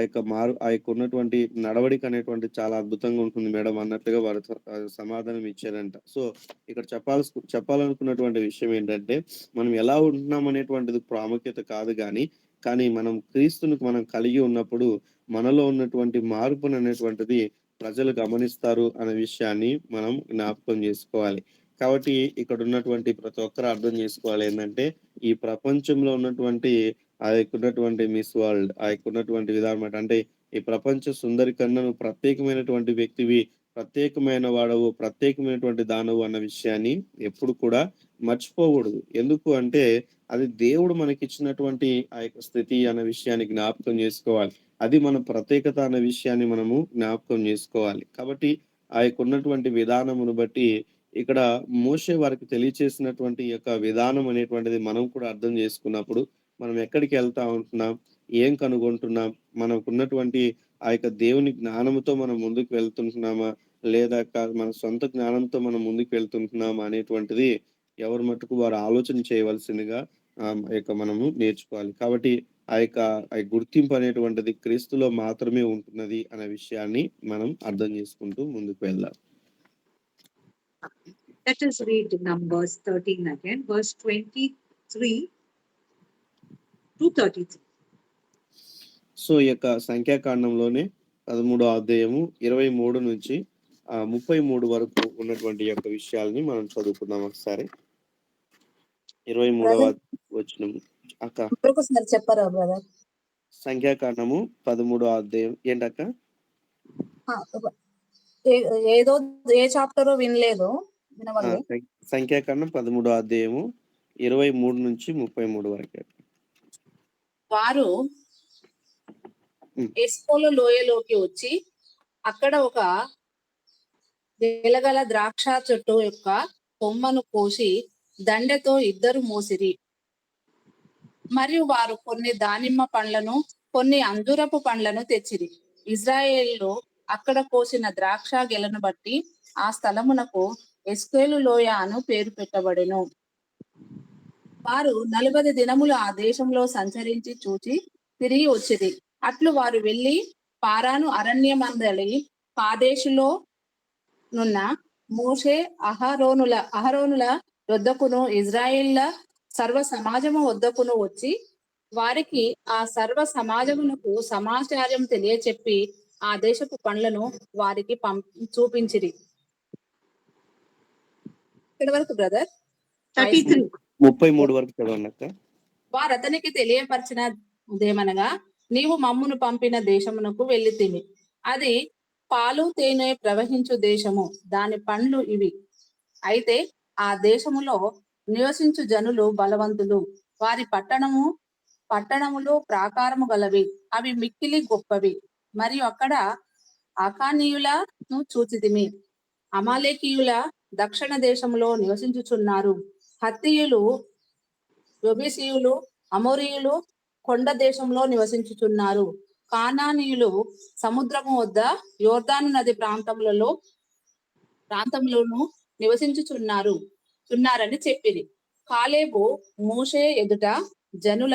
యొక్క ఉన్నటువంటి నడవడిక అనేటువంటిది చాలా అద్భుతంగా ఉంటుంది మేడం" అన్నట్లుగా వారు సమాధానం ఇచ్చారంట. సో, ఇక్కడ చెప్పాలనుకున్నటువంటి విషయం ఏంటంటే, మనం ఎలా ఉంటున్నాం అనేటువంటిది ప్రాముఖ్యత కాదు కానీ మనం క్రీస్తును మనం కలిగి ఉన్నప్పుడు మనలో ఉన్నటువంటి మార్పుననేటువంటిది ప్రజలు గమనిస్తారు అనే విషయాన్ని మనం జ్ఞాపకం చేసుకోవాలి. కాబట్టి ఇక్కడ ఉన్నటువంటి ప్రతి ఒక్కరు అర్థం చేసుకోవాలి ఏందంటే, ఈ ప్రపంచంలో ఉన్నటువంటి ఆ యొక్క ఉన్నటువంటి మిస్ వరల్డ్, ఆ యొక్క ఉన్నటువంటి విధానం అంటే ఈ ప్రపంచ సుందరి కన్నా నువ్వు ప్రత్యేకమైనటువంటి వ్యక్తివి, ప్రత్యేకమైన వాడవు, ప్రత్యేకమైనటువంటి దానవు అన్న విషయాన్ని ఎప్పుడు కూడా మర్చిపోకూడదు. ఎందుకు అంటే, అది దేవుడు మనకిచ్చినటువంటి ఆ యొక్క స్థితి అన్న విషయాన్ని జ్ఞాపకం చేసుకోవాలి. అది మన ప్రత్యేకత అన్న విషయాన్ని మనము జ్ఞాపకం చేసుకోవాలి. కాబట్టి ఆ యొక్క ఉన్నటువంటి విధానమును బట్టి ఇక్కడ మోషే వారికి తెలియచేసినటువంటి ఈ యొక్క విధానం అనేటువంటిది మనం కూడా అర్థం చేసుకున్నప్పుడు, మనం ఎక్కడికి వెళ్తా ఉంటున్నాం, ఏం కనుగొంటున్నాం, మనకున్నటువంటి ఆ యొక్క దేవుని జ్ఞానముతో మనం ముందుకు వెళ్తుంటున్నామా, లేదా మన సొంత జ్ఞానంతో మనం ముందుకు వెళ్తుంటున్నామా అనేటువంటిది ఎవరి మట్టుకు వారు ఆలోచన చేయవలసిందిగా మనము నేర్చుకోవాలి. కాబట్టి ఆ గుర్తింపు అనేటువంటిది క్రీస్తులో మాత్రమే ఉంటున్నది అనే విషయాన్ని మనం అర్థం చేసుకుంటూ ముందుకు వెళ్దాం. Let us read Numbers 13 again, verse 23 to 33. So, ఈ యొక్క సంఖ్యాకాండంలోనే 13వ అధ్యాయము 23 నుంచి 33 వరకు ఉన్నటువంటి యొక్క విషయాల్ని మనం చదువుకుందాం ఒకసారి. 23వ వచనం అక్క. ఇంకొకసారి చెప్పరా బ్రదర్? సంఖ్యాకాండము 13వ అధ్యాయం ఏంటక్క? ఏదో ఏ చాప్టరో వినలేదు, వినవాలి. సంఖ్యాకాండం 13వ అధ్యాయము 23 నుంచి 33 వరకు. వారు ఎస్కోలు లోయలోకి వచ్చి అక్కడ ఒక వెలగల ద్రాక్ష చెట్టు యొక్క కొమ్మను కోసి దండెతో ఇద్దరు మోసిరి. మరియు వారు కొన్ని దానిమ్మ పండ్లను, కొన్ని అంజూరపు పండ్లను తెచ్చిరి. ఇజ్రాయేలు అక్కడ కోసిన ద్రాక్ష గెలను బట్టి ఆ స్థలమునకు ఎస్కోలు లోయ అను పేరు పెట్టబడెను. వారు 40 దినములు ఆ దేశంలో సంచరించి చూచి తిరిగి వచ్చిరి. అట్లు వారు వెళ్లి పారాను అరణ్యమందలి కాదేశులో నున్న మోషే అహరోనుల వద్దకును ఇజ్రాయేళ్ల సర్వ సమాజము వద్దకును వచ్చి వారికి ఆ సర్వ సమాజమునకు సమాచారం తెలియచెప్పి ఆ దేశపు పండ్లను వారికి చూపించిరి. ఇక్కడ వరకు బ్రదర్. 33 33 వరకు చదవండి అక్క. వారు అతనికి తెలియపరిచినదేమనగా, నీవు మమ్మును పంపిన దేశమునకు వెళ్ళితిమి. అది పాలు తేనె ప్రవహించు దేశము, దాని పండ్లు ఇవి. అయితే ఆ దేశములో నివసించు జనులు బలవంతులు, వారి పట్టణములు ప్రాకారము గలవి, అవి మిక్కిలి గొప్పవి. మరియు అక్కడ అకానీయులను చూచితిమి. అమాలేకీయుల దక్షిణ దేశములో నివసించుచున్నారు. హత్తీయులు, యొబూసీయులు, అమోరీయులు కొండ దేశంలో నివసించుచున్నారు. కానానీయులు సముద్రము వద్ద యోర్దాను నది ప్రాంతంలోను నివసించుచున్నారని చెప్పిరి. కాలేబు మోషే ఎదుట జనుల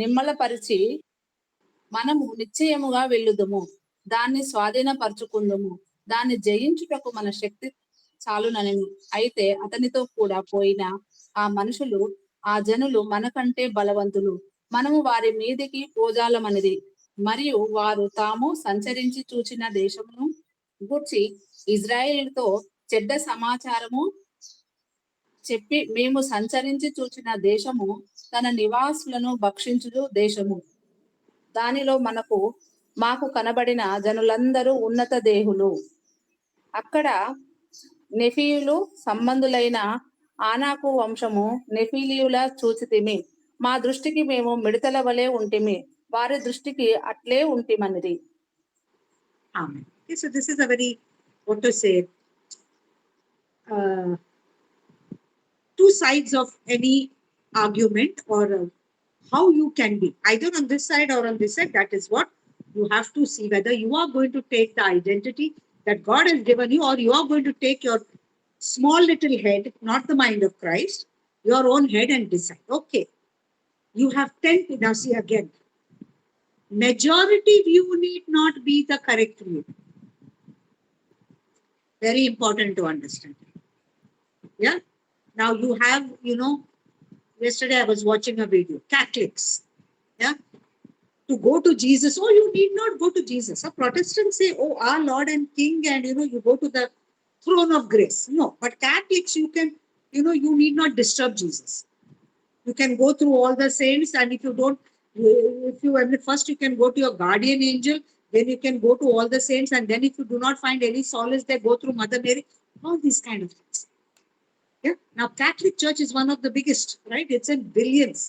నిమ్మలపరిచి, మనము నిశ్చయముగా వెళ్ళుదుము, దాన్ని స్వాధీనపరచుకుందుము, దాన్ని జయించుటకు మన శక్తి చాలుననెను. అయితే అతనితో కూడా పోయిన ఆ జనులు మనకంటే బలవంతులు, మనము వారి మీదికి పోజాలమనిది. మరియు వారు తాము సంచరించి చూచిన దేశమును గూర్చి ఇజ్రాయేలుతో చెడ్డ సమాచారము చెప్పి, మేము సంచరించి చూచిన దేశము తన నివాసులను భక్షించు దేశము. దానిలో మాకు కనబడిన జనులందరూ ఉన్నత దేహులు. అక్కడ నెఫీయులు సంబంధులైన ఆనాకు వంశము నెఫీలీయుల చూచితిమి. మా దృష్టికి మేము మిడతల వలె ఉంటిమి, వారి దృష్టికి అట్లే ఉంటిమనిది. Amen. Okay, so this is a very, what to say, two sides of any argument, or how you can be either on this side or on this side. That is what you have to see, whether you are going to take the identity that God has given you, or you are going to take your small little head, not the mind of Christ, your own head, and decide, okay, you have 10. Now see again, majority view need not be the correct view. Very important to understand. Yeah. Now you have, yesterday I was watching a video, Catholics. Yeah. To go to Jesus, oh, you need not go to Jesus. So Protestants say, oh, our Lord and King, and you go to the throne of grace. No, but Catholics, you can, you need not disturb Jesus. You can go through all the saints, and if first you can go to your guardian angel, then you can go to all the saints, and then if you do not find any solace there, go through Mother Mary, all these kind of things. Yeah. Now Catholic Church is one of the biggest, right? It's in billions.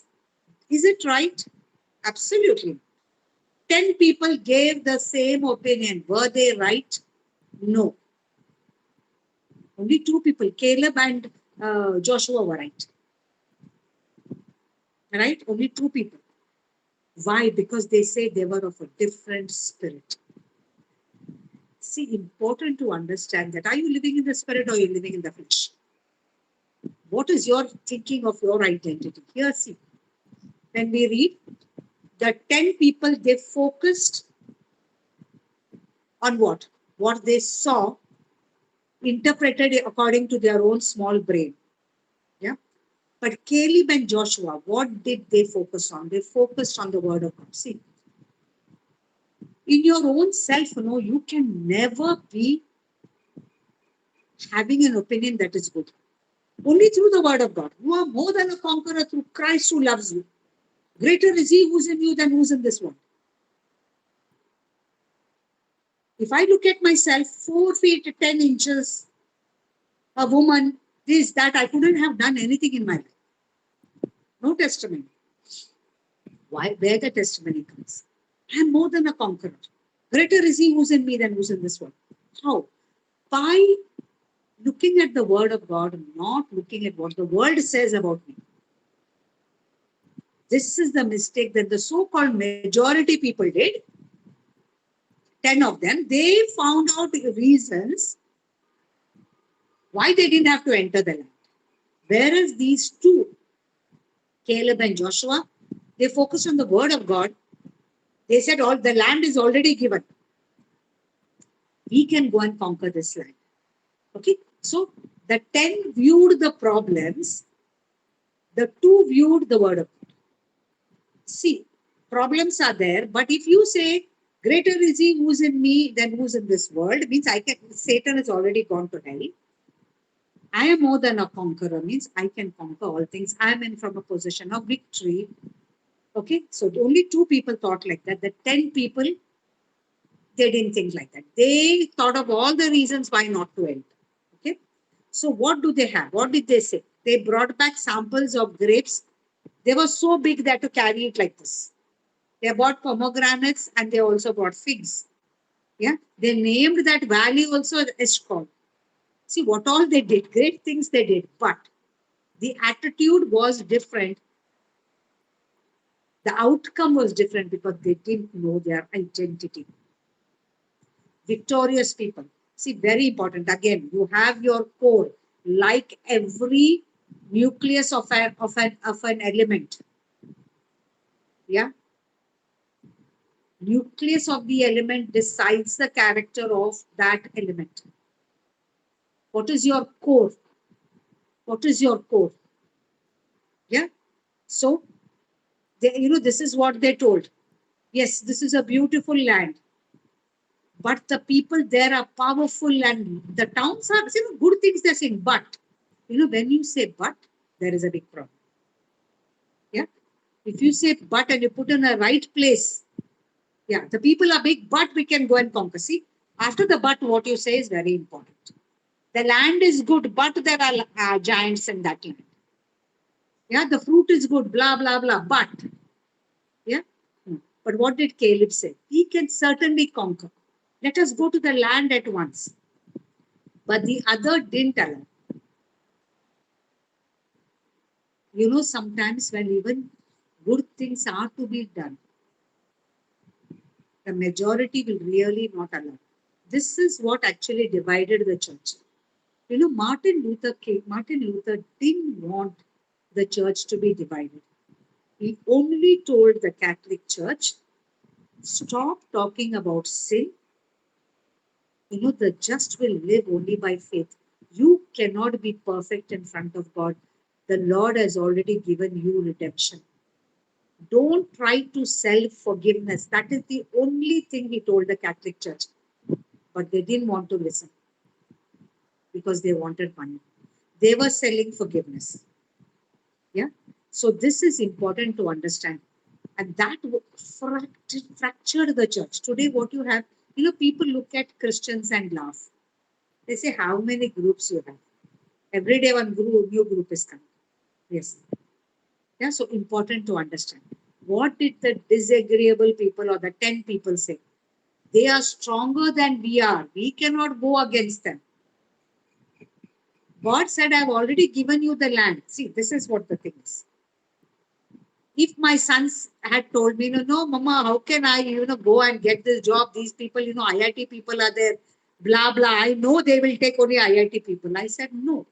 Is it right? Absolutely. 10 people gave the same opinion. Were they right? No. Only 2 people, Caleb and Joshua, were right. Right? Only 2 people. Why? Because they say they were of a different spirit. See, important to understand that. Are you living in the spirit, or are you living in the flesh? What is your thinking of your identity? Here, see. When we read, the 10 people, they focused on what? What they saw, interpreted according to their own small brain. Yeah. But Caleb and Joshua, what did they focus on? They focused on the word of God. See, in your own self, you can never be having an opinion that is good. Only through the word of God. You are more than a conqueror through Christ who loves you. Greater is he who's in you than who's in this world. If I look at myself, 4 feet 10 inches, a woman, this, that, I couldn't have done anything in my life. No testimony. Why? Where the testimony comes? I am more than a conqueror. Greater is he who's in me than who's in this world. How? By looking at the word of God and not looking at what the world says about me. This is the mistake that the so-called majority people did. 10 of them, they found out reasons why they didn't have to enter the land. Whereas these 2, Caleb and Joshua, they focused on the word of God. They said, all the land is already given. We can go and conquer this land. Okay. So the 10 viewed the problems. The 2 viewed the word of God. See, problems are there. But if you say, greater is he who's in me than who's in this world, means Satan has already gone to hell. I am more than a conqueror means I can conquer all things. I am in from a position of victory. Okay, so only 2 people thought like that. The 10 people, they didn't think like that. They thought of all the reasons why not to enter. Okay, so what do they have? What did they say? They brought back samples of grapes. They were so big that to carry it like this. They bought pomegranates and they also bought figs. Yeah, they named that valley also as Eshcol. See what all they did, great things they did, but the attitude was different. The outcome was different because they didn't know their identity. Victorious people. See, very important. Again, you have your core, like every nucleus of an element. Yeah. Nucleus of the element decides the character of that element. What is your core? What is your core? Yeah. So, this is what they told. Yes, this is a beautiful land, but the people there are powerful and the towns are good things they're saying. But, when you say but, there is a big problem. Yeah. If you say but and you put in a right place, yeah, the people are big, but we can go and conquer. See, after the but, what you say is very important. The land is good, but there are giants in that land. Yeah, the fruit is good, blah, blah, blah, but. Yeah. But what did Caleb say? He can certainly conquer. Let us go to the land at once. But the other didn't allow. Sometimes when even good things are to be done, the majority will really not allow. This is what actually divided the church. Martin Luther didn't want the church to be divided. He only told the Catholic Church, stop talking about sin. The just will live only by faith. You cannot be perfect in front of God. The Lord has already given you redemption. Don't try to self-forgiveness. That is the only thing he told the Catholic Church. But they didn't want to listen because they wanted money. They were selling forgiveness. Yeah. So this is important to understand. And that fractured the church. Today, what you have, people look at Christians and laugh. They say, how many groups you have? Every day one new group is coming. Yes. Yeah, so important to understand. What did the disagreeable people or the 10 people say? They are stronger than we are. We cannot go against them. God said, I've already given you the land. See, this is what the thing is. If my sons had told me, no, mama, how can I, go and get this job? These people, IIT people are there, blah, blah. I know they will take only IIT people. I said, no.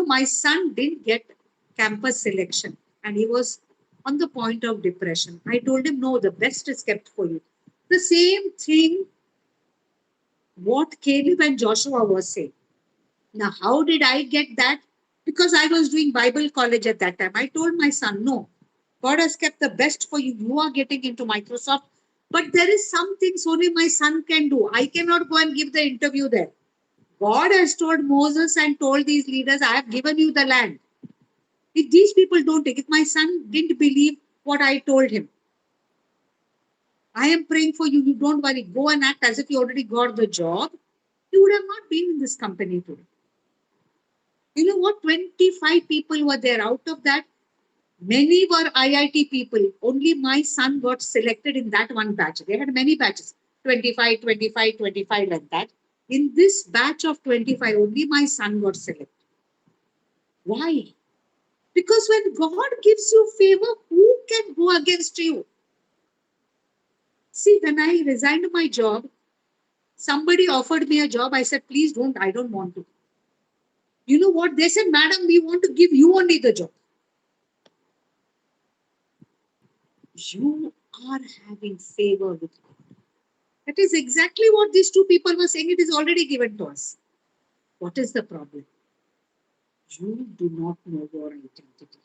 My son didn't get campus selection and he was on the point of depression. I told him, no, the best is kept for you. The same thing what Caleb and Joshua was saying. Now, how did I get that? Because I was doing Bible college at that time. I told my son, no, God has kept the best for you. You are getting into Microsoft, but there is some things only my son can do. I cannot go and give the interview there. God has told Moses and told these leaders, I have given you the land. If these people don't take it, my son didn't believe what I told him. I am praying for you. You don't worry. Go and act as if you already got the job. You would have not been in this company today. You know what? 25 people were there. Out of that, many were IIT people. Only my son got selected in that one batch. They had many batches, 25, 25, 25 like that. In this batch of 25, only my son got selected. Why? Because when God gives you favor, who can go against you? See, when I resigned my job, somebody offered me a job. I said, please don't, I don't want to. You know what? They said, madam, we want to give you only the job. You are having favor with God. That is exactly what these 2 people were saying. It is already given to us. What is the problem? You do not know your identity.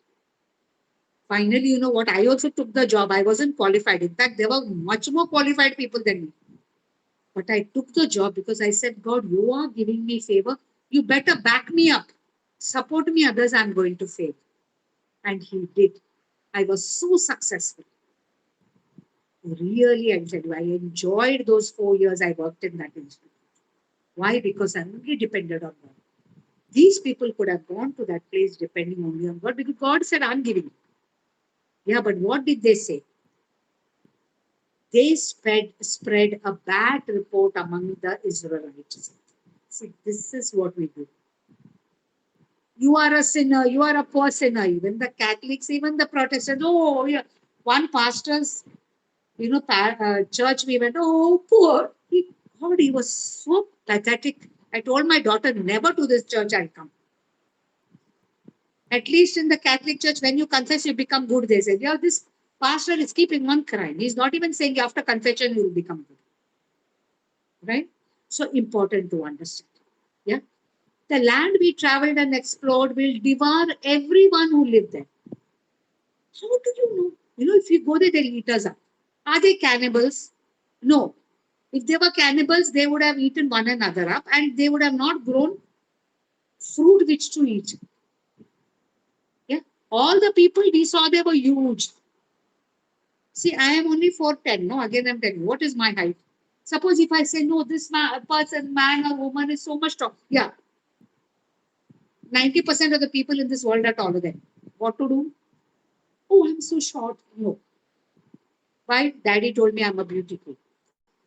Finally, you know what? I also took the job. I wasn't qualified. In fact, there were much more qualified people than me. But I took the job because I said, God, you are giving me favor. You better back me up. Support me, others I'm going to fail. And he did. I was so successful. Really, I tell you, I enjoyed those 4 years I worked in that institute. Why? Because I only depended on God. These people could have gone to that place depending only on God because God said, I'm giving you. Yeah, but what did they say? They spread a bad report among the Israelites. See, this is what we do. You are a sinner, you are a poor sinner. Even the Catholics, even the Protestants, oh, yeah. One pastor's, church, we went, oh, poor. He was so pathetic. I told my daughter, never to this church I'll come. At least in the Catholic Church, when you confess, you become good. They said, yeah, this pastor is keeping on crying. He's not even saying after confession, you will become good. Right? So important to understand. Yeah. The land we traveled and explored will devour everyone who lived there. How do you know? If you go there, they'll eat us up. Are they cannibals? No. If they were cannibals, they would have eaten one another up and they would have not grown fruit which to eat. Yeah. All the people we saw, they were huge. See, I am only 4'10". No, again, I'm telling you, what is my height? Suppose if I say, no, this person, man or woman is so much tall. Yeah. 90% of the people in this world are taller than. What to do? Oh, I'm so short. No. Why? Daddy told me I'm a beauty queen.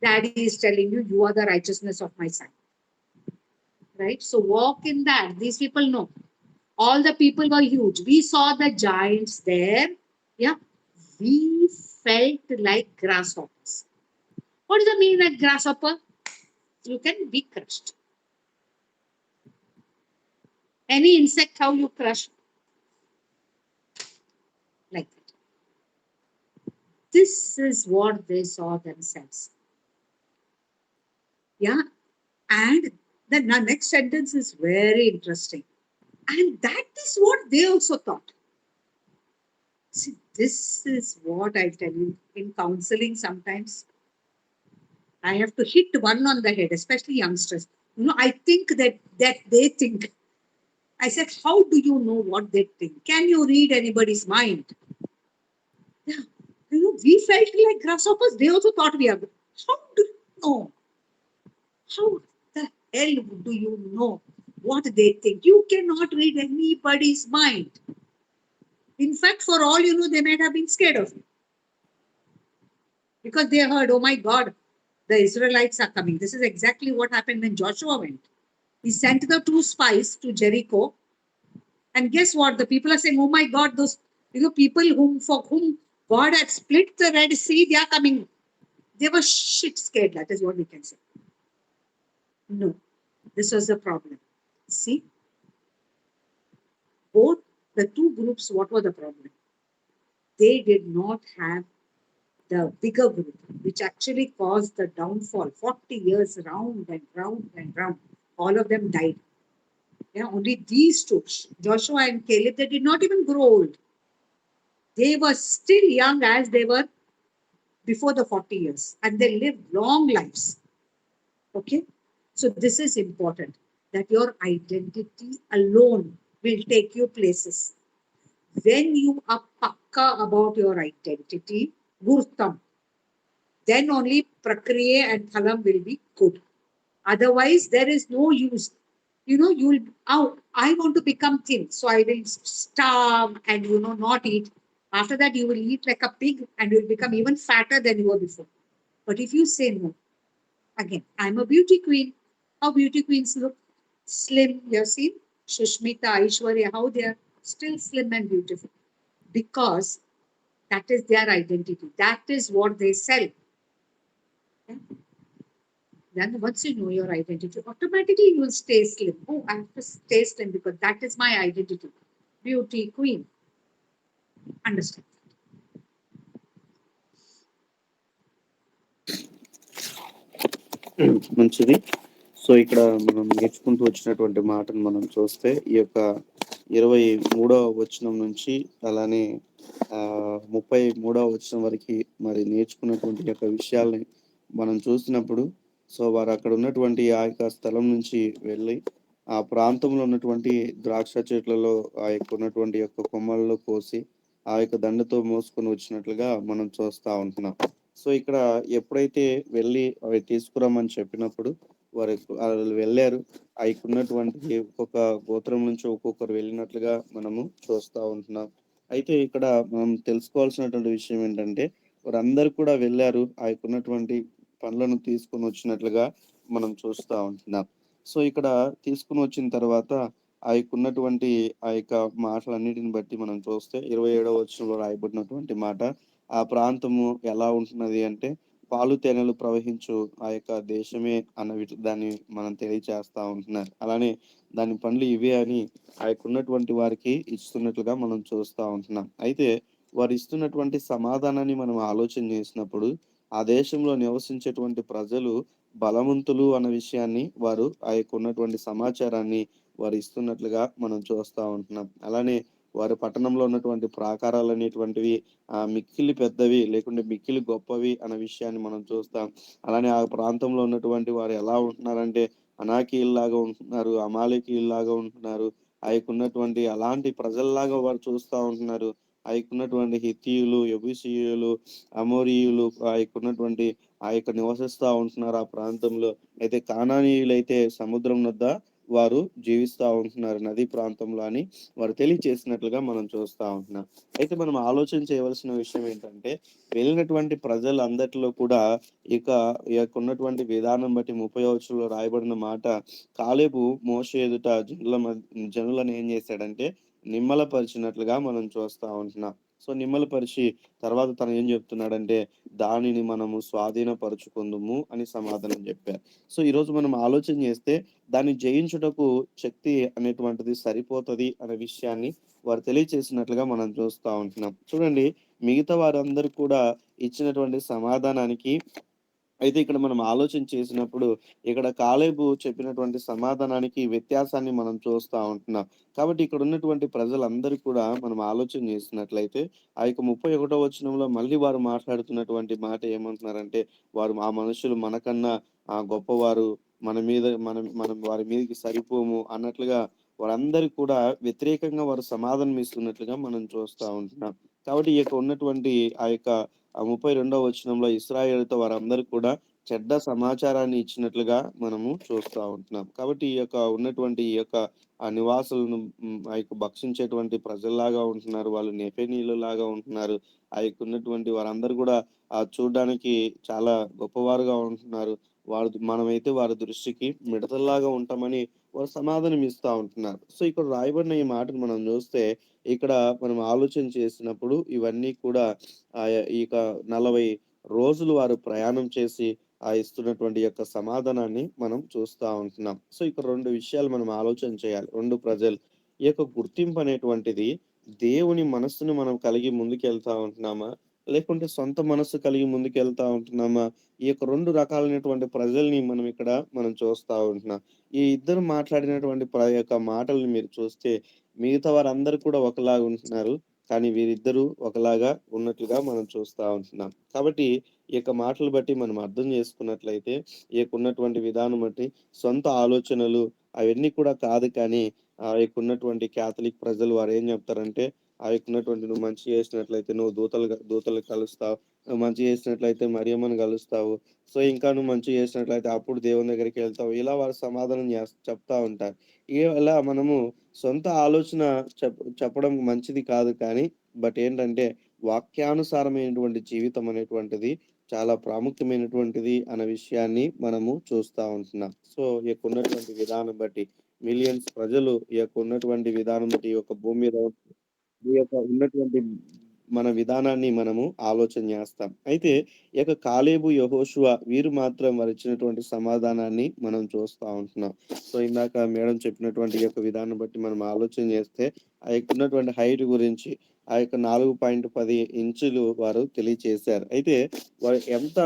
Daddy is telling you, you are the righteousness of my son. Right? So walk in that. These people know. All the people were huge. We saw the giants there. Yeah. We felt like grasshoppers. What does it mean like grasshopper? You can be crushed. Any insect, how you crush? Like that. This is what they saw themselves. Yeah. And the next sentence is very interesting. And that is what they also thought. See, this is what I tell you in counseling sometimes. I have to hit one on the head, especially youngsters. I think that they think. I said, how do you know what they think? Can you read anybody's mind? Yeah. We felt like grasshoppers. They also thought we are. How do you know? How the hell do you know what they think? You cannot read anybody's mind. In fact, for all you know, they might have been scared of you. Because they heard, oh my God, the Israelites are coming. This is exactly what happened when Joshua went. He sent the 2 spies to Jericho. And guess what? The people are saying, oh my God, those people for whom God had split the Red Sea, they are coming. They were shit scared. That is what we can say. No, this was the problem. See, both the 2 groups, what was the problem? They did not have the bigger group, which actually caused the downfall. 40 years round and round and round. All of them died. Yeah, only these 2, Joshua and Caleb, they did not even grow old. They were still young as they were before the 40 years. And they lived long lives. Okay? So this is important, that your identity alone will take you places. When you are pakka about your identity, gurtam, then only prakriya and phalam will be good. Otherwise, there is no use. You'll, oh, I want to become thin, so I will starve and, not eat. After that, you will eat like a pig and you'll become even fatter than you were before. But if you say no, again, I'm a beauty queen. How beauty queens look? Slim, you have seen? Shushmita, Aishwarya, how they are still slim and beautiful. Because that is their identity. That is what they sell. Okay? Then once you know your identity, automatically you will stay slim. Oh, I have to stay slim because that is my identity. Beauty queen. Understand? మంచిది. సో ఇక్కడ మనం నేర్చుకుంటూ వచ్చినటువంటి మాటను మనం చూస్తే ఈ యొక్క 23వ వచనం నుంచి అలానే 33వ వచనం వరకు మరి నేర్చుకున్నటువంటి యొక్క విషయాల్ని మనం చూసినప్పుడు సో వారు అక్కడ ఉన్నటువంటి ఆ యొక్క స్థలం నుంచి వెళ్ళి ఆ ప్రాంతంలో ఉన్నటువంటి ద్రాక్ష చెట్లలో ఆ యొక్క ఉన్నటువంటి యొక్క కొమ్మలలో కోసి ఆ యొక్క దండతో మోసుకొని వచ్చినట్లుగా మనం చూస్తా ఉంటున్నాం. సో ఇక్కడ ఎప్పుడైతే వెళ్ళి అవి తీసుకురమ్మని చెప్పినప్పుడు వారు ఆళ్ళు వెళ్లారు. ఉన్నటువంటి ఒక్కొక్క గోత్రం నుంచి ఒక్కొక్కరు వెళ్ళినట్లుగా మనము చూస్తా ఉంటున్నాం. అయితే ఇక్కడ మనం తెలుసుకోవాల్సినటువంటి విషయం ఏంటంటే వారందరూ కూడా వెళ్లారు. ఉన్నటువంటి పండ్లను తీసుకొని వచ్చినట్లుగా మనం చూస్తా ఉంటున్నాం. సో ఇక్కడ తీసుకొని వచ్చిన తర్వాత ఉన్నటువంటి ఆ యొక్క మాటలన్నిటిని బట్టి మనం చూస్తే 27వ వచనంలో రాయబడినటువంటి మాట, ఆ ప్రాంతము ఎలా ఉంటున్నది అంటే పాలు తేనెలు ప్రవహించు ఆ యొక్క దేశమే దాన్ని మనం తెలియచేస్తా ఉంటున్నారు. అలానే దాని పండ్లు ఇవే అని ఉన్నటువంటి వారికి ఇస్తున్నట్లుగా మనం చూస్తా ఉంటున్నాం. అయితే వారు ఇస్తున్నటువంటి సమాధానాన్ని మనం ఆలోచన చేసినప్పుడు ఆ దేశంలో నివసించేటువంటి ప్రజలు బలవంతులు అన్న విషయాన్ని వారు ఉన్నటువంటి సమాచారాన్ని వారు ఇస్తున్నట్లుగా మనం చూస్తా ఉంటున్నాం. అలానే వారి పట్టణంలో ఉన్నటువంటి ప్రాకారాలనేటువంటివి మిక్కిలి పెద్దవి లేకుంటే మిక్కిలి గొప్పవి అన్న విషయాన్ని మనం చూస్తాం. అలానే ఆ ప్రాంతంలో ఉన్నటువంటి వారు ఎలా ఉంటున్నారంటే అనాకీయుల్లాగా ఉంటున్నారు, అమాలేకీయుల్లాగా ఉంటున్నారు. ఉన్నటువంటి అలాంటి ప్రజల్లాగా వారు చూస్తా ఉంటున్నారు. ఉన్నటువంటి హిత్తీయులు, యెబూసీయులు, అమోరీయులు ఉన్నటువంటి నివసిస్తా ఉంటున్నారు ఆ ప్రాంతంలో. అయితే కానానీయులైతే సముద్రం వద్ద వారు జీవిస్తా ఉంటున్నారు నదీ ప్రాంతంలో అని వారు తెలియచేసినట్లుగా మనం చూస్తా ఉంటున్నాం. అయితే మనం ఆలోచన చేయవలసిన విషయం ఏంటంటే వెళ్ళినటువంటి ప్రజలందరిలో కూడా ఇక ఈ యొక్క ఉన్నటువంటి విధానం బట్టి 30వ వచనంలో రాయబడిన మాట, కాలేబు మోషే ఎదుట జనులను ఏం చేశాడంటే నిమ్మలపరిచినట్లుగా మనం చూస్తా ఉంటున్నాం. సో నిమ్మలపరిచి తర్వాత తను ఏం చెప్తున్నాడంటే దానిని మనము స్వాధీనపరుచుకుందుము అని సమాధానం చెప్పారు. సో ఈరోజు మనం ఆలోచన చేస్తే దాన్ని జయించుటకు శక్తి అనేటువంటిది సరిపోతది అనే విషయాన్ని వారు తెలియచేసినట్లుగా మనం చూస్తా ఉంటున్నాం. చూడండి, మిగతా వారందరూ కూడా ఇచ్చినటువంటి సమాధానానికి అయితే ఇక్కడ మనం ఆలోచన చేసినప్పుడు ఇక్కడ కాలేబు చెప్పినటువంటి సమాధానానికి వ్యత్యాసాన్ని మనం చూస్తా ఉంటున్నాం. కాబట్టి ఇక్కడ ఉన్నటువంటి ప్రజలందరూ కూడా మనం ఆలోచన చేసినట్లయితే 31వ వచనంలో మళ్ళీ వారు మాట్లాడుతున్నటువంటి మాట ఏమంటున్నారంటే ఆ మనుషులు మనకన్నా గొప్పవారు, మన మీద మనం మనం వారి మీదకి సరిపోము అన్నట్లుగా వారందరూ కూడా వ్యతిరేకంగా వారు సమాధానం ఇస్తున్నట్లుగా మనం చూస్తా ఉంటున్నాం. కాబట్టి ఈ యొక్క ఉన్నటువంటి ఆ యొక్క 32వ వచనంలో ఇశ్రాయేలుతో వారందరూ కూడా చెడ్డ సమాచారాన్ని ఇచ్చినట్లుగా మనము చూస్తా ఉంటున్నాం. కాబట్టి ఉన్నటువంటి నివాసులను భక్షించేటువంటి ప్రజల్లాగా ఉంటున్నారు. వాళ్ళు నెఫెనీయులలాగా ఉంటున్నారు. ఉన్నటువంటి వారందరూ కూడా చూడ్డానికి చాలా గొప్పవారుగా ఉంటున్నారు. మనమైతే వారి దృష్టికి మిడతల్లాగా ఉంటామని వారు సమాధానం ఇస్తా ఉంటున్నారు. సో ఇక్కడ రాయబడిన ఈ మాటను మనం చూస్తే ఇక్కడ మనం ఆలోచన చేసినప్పుడు ఇవన్నీ కూడా ఇక 40 రోజులు వారు ప్రయాణం చేసి ఇస్తున్నటువంటి యొక్క సమాధానాన్ని మనం చూస్తా ఉంటున్నాం. సో ఇక్కడ 2 విషయాలు మనం ఆలోచన చేయాలి. 2 ప్రజలు ఈ యొక్క గుర్తింపు అనేటువంటిది దేవుని మనస్సును మనం కలిగి ముందుకెళ్తా ఉంటున్నామా? లేకుంటే సొంత మనస్సు కలిగి ముందుకెళ్తా ఉంటున్నామా? ఈ యొక్క 2 రకాలైనటువంటి ప్రజల్ని మనం చూస్తా ఉంటున్నాం. ఈ ఇద్దరు మాట్లాడినటువంటి యొక్క మాటల్ని మీరు చూస్తే మిగతా వారందరూ కూడా ఒకలాగా ఉంటున్నారు. కానీ వీరిద్దరూ ఒకలాగా ఉన్నట్లుగా మనం చూస్తా ఉంటున్నాం. కాబట్టి ఈ యొక్క మాటలు బట్టి మనం అర్థం చేసుకున్నట్లయితే ఉన్నటువంటి విధానం బట్టి సొంత ఆలోచనలు అవన్నీ కూడా కాదు, కానీ ఉన్నటువంటి క్యాథలిక్ ప్రజలు వారేం చెప్తారంటే ఉన్నటువంటి నువ్వు మంచి చేసినట్లయితే నువ్వు దూతలు కలుస్తావు. నువ్వు మంచి చేసినట్లయితే మరియమ్మను కలుస్తావు. సో ఇంకా నువ్వు మంచి చేసినట్లయితే అప్పుడు దేవుని దగ్గరికెళ్తావు. ఇలా వారు సమాధానం చెప్తా ఉంటారు. ఇలా మనము సొంత ఆలోచన చెప్పడం మంచిది కాదు, కానీ ఏంటంటే వాక్యానుసారమైనటువంటి జీవితం అనేటువంటిది చాలా ప్రాముఖ్యమైనటువంటిది అన్న విషయాన్ని మనము చూస్తా ఉంటున్నాం. సో ఉన్నటువంటి విధానం బట్టి మిలియన్స్ ప్రజలు ఉన్నటువంటి విధానం బట్టి ఈ యొక్క భూమి మీద ఉన్నటువంటి మన విధానాన్ని మనము ఆలోచన చేస్తాం. అయితే కాలేబు, యెహోషువ వీరు మాత్రం వారిచ్చినటువంటి సమాధానాన్ని మనం చూస్తా ఉంటున్నాం. సో ఇందాక మేడం చెప్పినటువంటి ఈ యొక్క విధానం బట్టి మనం ఆలోచన చేస్తే ఉన్నటువంటి హైట్ గురించి 4.10 ఇంచులు వారు తెలియచేశారు. అయితే వారు ఎంత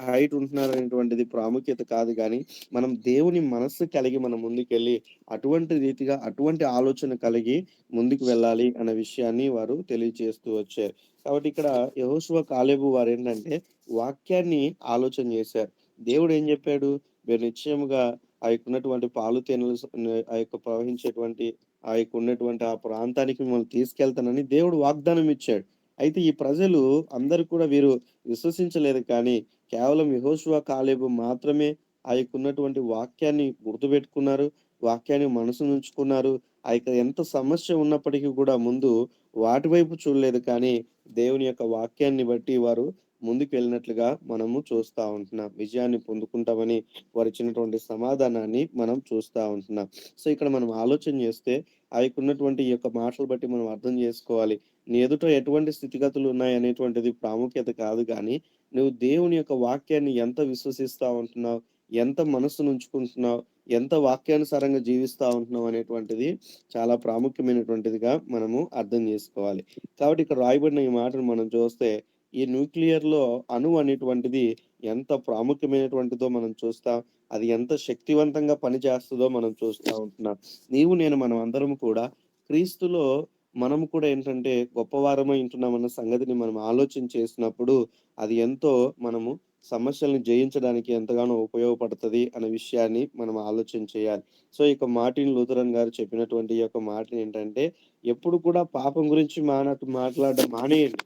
హైట్ ఉంటున్నారనేటువంటిది ప్రాముఖ్యత కాదు గానీ, మనం దేవుని మనస్సు కలిగి మనం ముందుకెళ్ళి అటువంటి రీతిగా అటువంటి ఆలోచన కలిగి ముందుకు వెళ్ళాలి అన్న విషయాన్ని వారు తెలియజేస్తూ వచ్చారు. కాబట్టి ఇక్కడ యెహోషువ, కాలేబు వారేంటంటే వాక్యాన్ని ఆలోచన చేశారు. దేవుడు ఏం చెప్పాడు? మీరు నిశ్చయముగా ఆ యొక్క ఉన్నటువంటి పాలు తేనెలు ఆ యొక్క ప్రవహించేటువంటి ఆ యొక్క ఉన్నటువంటి ఆ ప్రాంతానికి మిమ్మల్ని తీసుకెళ్తానని దేవుడు వాగ్దానం ఇచ్చాడు. అయితే ఈ ప్రజలు అందరూ కూడా వీరు విశ్వసించలేదు కానీ కేవలం యెహోషువ, కాలేబు మాత్రమే ఆ యొక్క ఉన్నటువంటి వాక్యాన్ని గుర్తుపెట్టుకున్నారు. వాక్యాన్ని మనసునుంచుకున్నారు. ఆ యొక్క ఎంత సమస్య ఉన్నప్పటికీ కూడా ముందు వాటి వైపు చూడలేదు కానీ దేవుని యొక్క వాక్యాన్ని బట్టి వారు ముందుకు వెళ్ళినట్లుగా మనము చూస్తా ఉంటున్నాం. విజయాన్ని పొందుకుంటామని వారిచ్చినటువంటి సమాధానాన్ని మనం చూస్తా ఉంటున్నాం. సో, ఇక్కడ మనం ఆలోచన చేస్తే ఆ యొక్క ఉన్నటువంటి ఈ యొక్క మాటలు బట్టి మనం అర్థం చేసుకోవాలి. నీ ఎదుట ఎటువంటి స్థితిగతులు ఉన్నాయనేటువంటిది ప్రాముఖ్యత కాదు గానీ, నువ్వు దేవుని యొక్క వాక్యాన్ని ఎంత విశ్వసిస్తా ఉంటున్నావు, ఎంత మనస్సునుంచుకుంటున్నావు, ఎంత వాక్యానుసారంగా జీవిస్తా ఉంటున్నావు అనేటువంటిది చాలా ప్రాముఖ్యమైనటువంటిదిగా మనము అర్థం చేసుకోవాలి. కాబట్టి ఇక్కడ రాయబడిన ఈ మాటను మనం చూస్తే ఈ న్యూక్లియర్‌లో అణువు అనేటువంటిది ఎంత ప్రాముఖ్యమైనటువంటిదో మనం చూస్తాం. అది ఎంత శక్తివంతంగా పనిచేస్తదో మనం చూస్తా ఉంటున్నాం. మనం అందరం కూడా క్రీస్తులో మనము కూడా ఏంటంటే గొప్పవారమై ఉంటున్నామన్న సంగతిని మనం ఆలోచన చేసినప్పుడు అది ఎంతో మనము సమస్యల్ని జయించడానికి ఎంతగానో ఉపయోగపడతది అనే విషయాన్ని మనం ఆలోచన చేయాలి. సో, ఇక మార్టిన్ లూథరన్ గారు చెప్పినటువంటి ఈ యొక్క మాటలేంటంటే ఎప్పుడు కూడా పాపం గురించి మాట్లాడడం మానేయండి.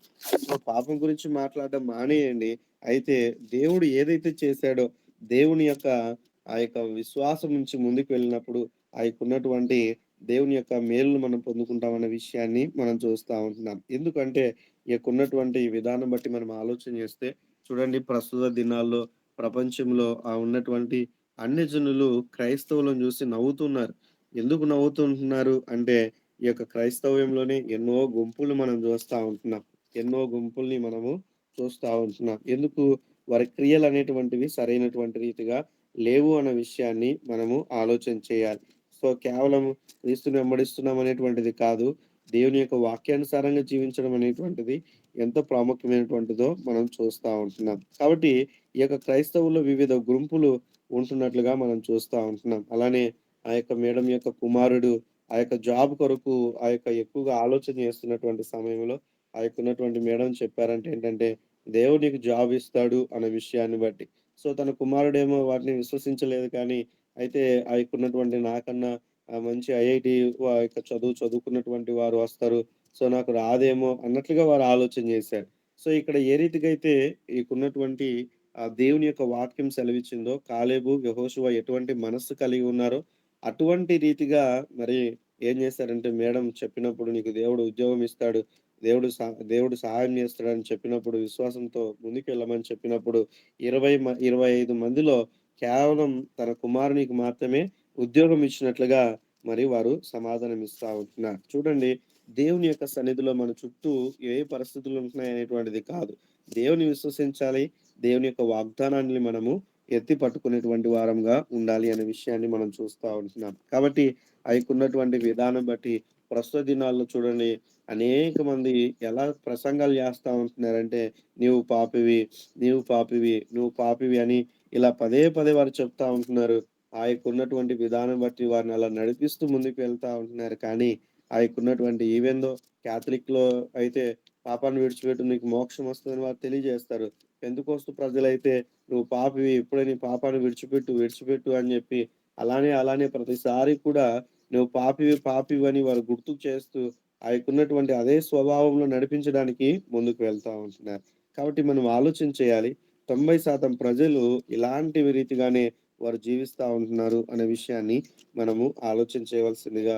సో, పాపం గురించి మాట్లాడడం మానేయండి. అయితే దేవుడు ఏదైతే చేశాడో, దేవుని యొక్క ఆ యొక్క విశ్వాసం నుంచి ముందుకు వెళ్ళినప్పుడు, ఆ యొక్క ఉన్నటువంటి దేవుని యొక్క మేలును మనం పొందుకుంటామన్న విషయాన్ని మనం చూస్తా ఉంటున్నాం. ఎందుకంటే, ఈ యొక్క ఉన్నటువంటి విధానం బట్టి మనం ఆలోచన చేస్తే, చూడండి ప్రస్తుత దినాల్లో ప్రపంచంలో ఉన్నటువంటి అన్ని జనులు క్రైస్తవులను చూసి నవ్వుతున్నారు. ఎందుకు నవ్వుతుంటున్నారు అంటే, ఈ యొక్క క్రైస్తవ్యంలోనే ఎన్నో గుంపులు మనం చూస్తా ఉంటున్నాం. ఎన్నో గుంపుల్ని మనము చూస్తా ఉంటున్నాం. ఎందుకు? వారి క్రియలనేటువంటివి సరైనటువంటి రీతిగా లేవు అన్న విషయాన్ని మనము ఆలోచన చేయాలి. సో, కేవలం క్రీస్తుని వెంబడిస్తున్నాం అనేటువంటిది కాదు. దేవుని యొక్క వాక్యానుసారంగా జీవించడం అనేటువంటిది ఎంత ప్రాముఖ్యమైనటువంటిదో మనం చూస్తా ఉంటున్నాం. కాబట్టి ఈ యొక్క క్రైస్తవుల్లో వివిధ గుంపులు ఉంటున్నట్లుగా మనం చూస్తా ఉంటున్నాం. అలానే ఆ యొక్క మేడం యొక్క కుమారుడు ఆ యొక్క జాబ్ కొరకు ఆ యొక్క ఎక్కువగా ఆలోచన చేస్తున్నటువంటి సమయంలో ఆ యొక్క ఉన్నటువంటి మేడం చెప్పారంటే ఏంటంటే, దేవుడు నీకు జాబ్ ఇస్తాడు అనే విషయాన్ని బట్టి. సో, తన కుమారుడేమో వాటిని విశ్వసించలేదు కానీ, అయితే ఆ యొక్క ఉన్నటువంటి నాకన్నా మంచి ఐఐటీ యొక్క చదువు చదువుకున్నటువంటి వారు వస్తారు. సో, నాకు రాదేమో అన్నట్లుగా వారు ఆలోచన చేశారు. సో, ఇక్కడ ఏ రీతిగా అయితే ఈకున్నటువంటి దేవుని యొక్క వాక్యం సెలవిచ్చిందో, కాలేబు, యెహోషువ ఎటువంటి మనస్సు కలిగి ఉన్నారో, అటువంటి రీతిగా మరి ఏం చేశారంటే మేడం చెప్పినప్పుడు నీకు దేవుడు ఉద్యోగం ఇస్తాడు. దేవుడు సహాయం చేస్తాడని చెప్పినప్పుడు విశ్వాసంతో ముందుకెళ్ళమని చెప్పినప్పుడు 25 మందిలో కేవలం తన కుమారునికి మాత్రమే ఉద్యోగం ఇచ్చినట్లుగా మరి వారు సమాధానం ఇస్తా ఉంటున్నారు. చూడండి దేవుని యొక్క సన్నిధిలో మన చుట్టూ ఏ పరిస్థితులు ఉంటున్నాయనేటువంటిది కాదు. దేవుని విశ్వసించాలి. దేవుని యొక్క వాగ్దానాన్ని మనము ఎత్తి పట్టుకునేటువంటి వారంగా ఉండాలి అనే విషయాన్ని మనం చూస్తా ఉంటున్నాం. కాబట్టి ఆయనకున్నటువంటి విధానం బట్టి ప్రస్తుత దినాల్లో చూడండి అనేక మంది ఎలా ప్రసంగాలు చేస్తా ఉంటున్నారంటే, "నీవు పాపివి, నీవు పాపివి, నువ్వు పాపివి" అని ఇలా పదే పదే వారు చెప్తా ఉంటున్నారు. ఆ యొక్కున్నటువంటి విధానం బట్టి వారిని అలా నడిపిస్తూ ముందుకు వెళ్తా ఉంటున్నారు. కానీ ఆ యొక్కున్నటువంటి ఈవెన్ దో క్యాథలిక్‌లో అయితే పాపాన్ని విడిచిపెట్టు నీకు మోక్షం వస్తదని వారు తెలియజేస్తారు. పెంతెకోస్తు ప్రజలైతే "నువ్వు పాపివి, ఇప్పుడే నీ పాపాన్ని విడిచిపెట్టు, విడిచిపెట్టు" అని చెప్పి అలానే ప్రతిసారి కూడా నువ్వు పాపివి, పాపివి అని వారు గుర్తుకు చేస్తూ ఆ యొక్కున్నటువంటి అదే స్వభావంలో నడిపించడానికి ముందుకు వెళ్తా ఉంటున్నారు. కాబట్టి మనం ఆలోచన చేయాలి. 90% ప్రజలు ఇలాంటి రీతిగానే వారు జీవిస్తా ఉంటున్నారు అనే విషయాన్ని మనము ఆలోచన చేయవలసిందిగా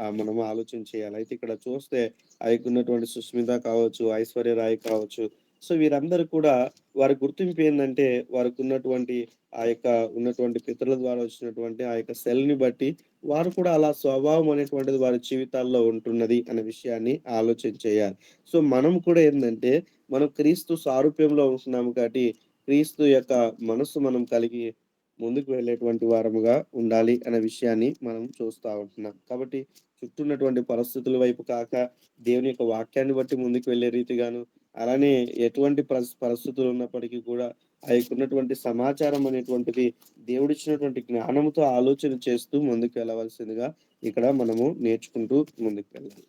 మనము ఆలోచన చేయాలి. అయితే ఇక్కడ చూస్తే ఆ యొక్కున్నటువంటి సుష్మిత కావచ్చు, ఐశ్వర్య రాయ్ కావచ్చు. సో, వీరందరూ కూడా వారి గుర్తింపు ఏందంటే వారికున్నటువంటి ఆ యొక్క ఉన్నటువంటి పితరుల ద్వారా వచ్చినటువంటి ఆ యొక్క సెల్‌ని బట్టి వారు కూడా అలా స్వభావం అనేటువంటిది వారి జీవితాల్లో ఉంటున్నది అనే విషయాన్ని ఆలోచన చేయాలి. సో, మనం కూడా ఏందంటే మనం క్రీస్తు సారూప్యంలో ఉంటున్నాము కాబట్టి క్రీస్తు యొక్క మనస్సు మనం కలిగి ముందుకు వెళ్ళేటువంటి వారముగా ఉండాలి అనే విషయాన్ని మనం చూస్తా ఉంటున్నాం. కాబట్టి చుట్టూ ఉన్నటువంటి పరిస్థితుల వైపు కాక దేవుని యొక్క వాక్యాన్ని బట్టి ముందుకు వెళ్ళే రీతిగాను, అలానే ఎటువంటి పరిస్థితులు ఉన్నప్పటికీ కూడా ఆ యొక్కున్నటువంటి సమాచారం అనేటువంటిది దేవుడిచ్చినటువంటి జ్ఞానంతో ఆలోచన చేస్తూ ముందుకు వెళ్ళవలసిందిగా ఇక్కడ మనము నేర్చుకుంటూ ముందుకు వెళ్ళాలి.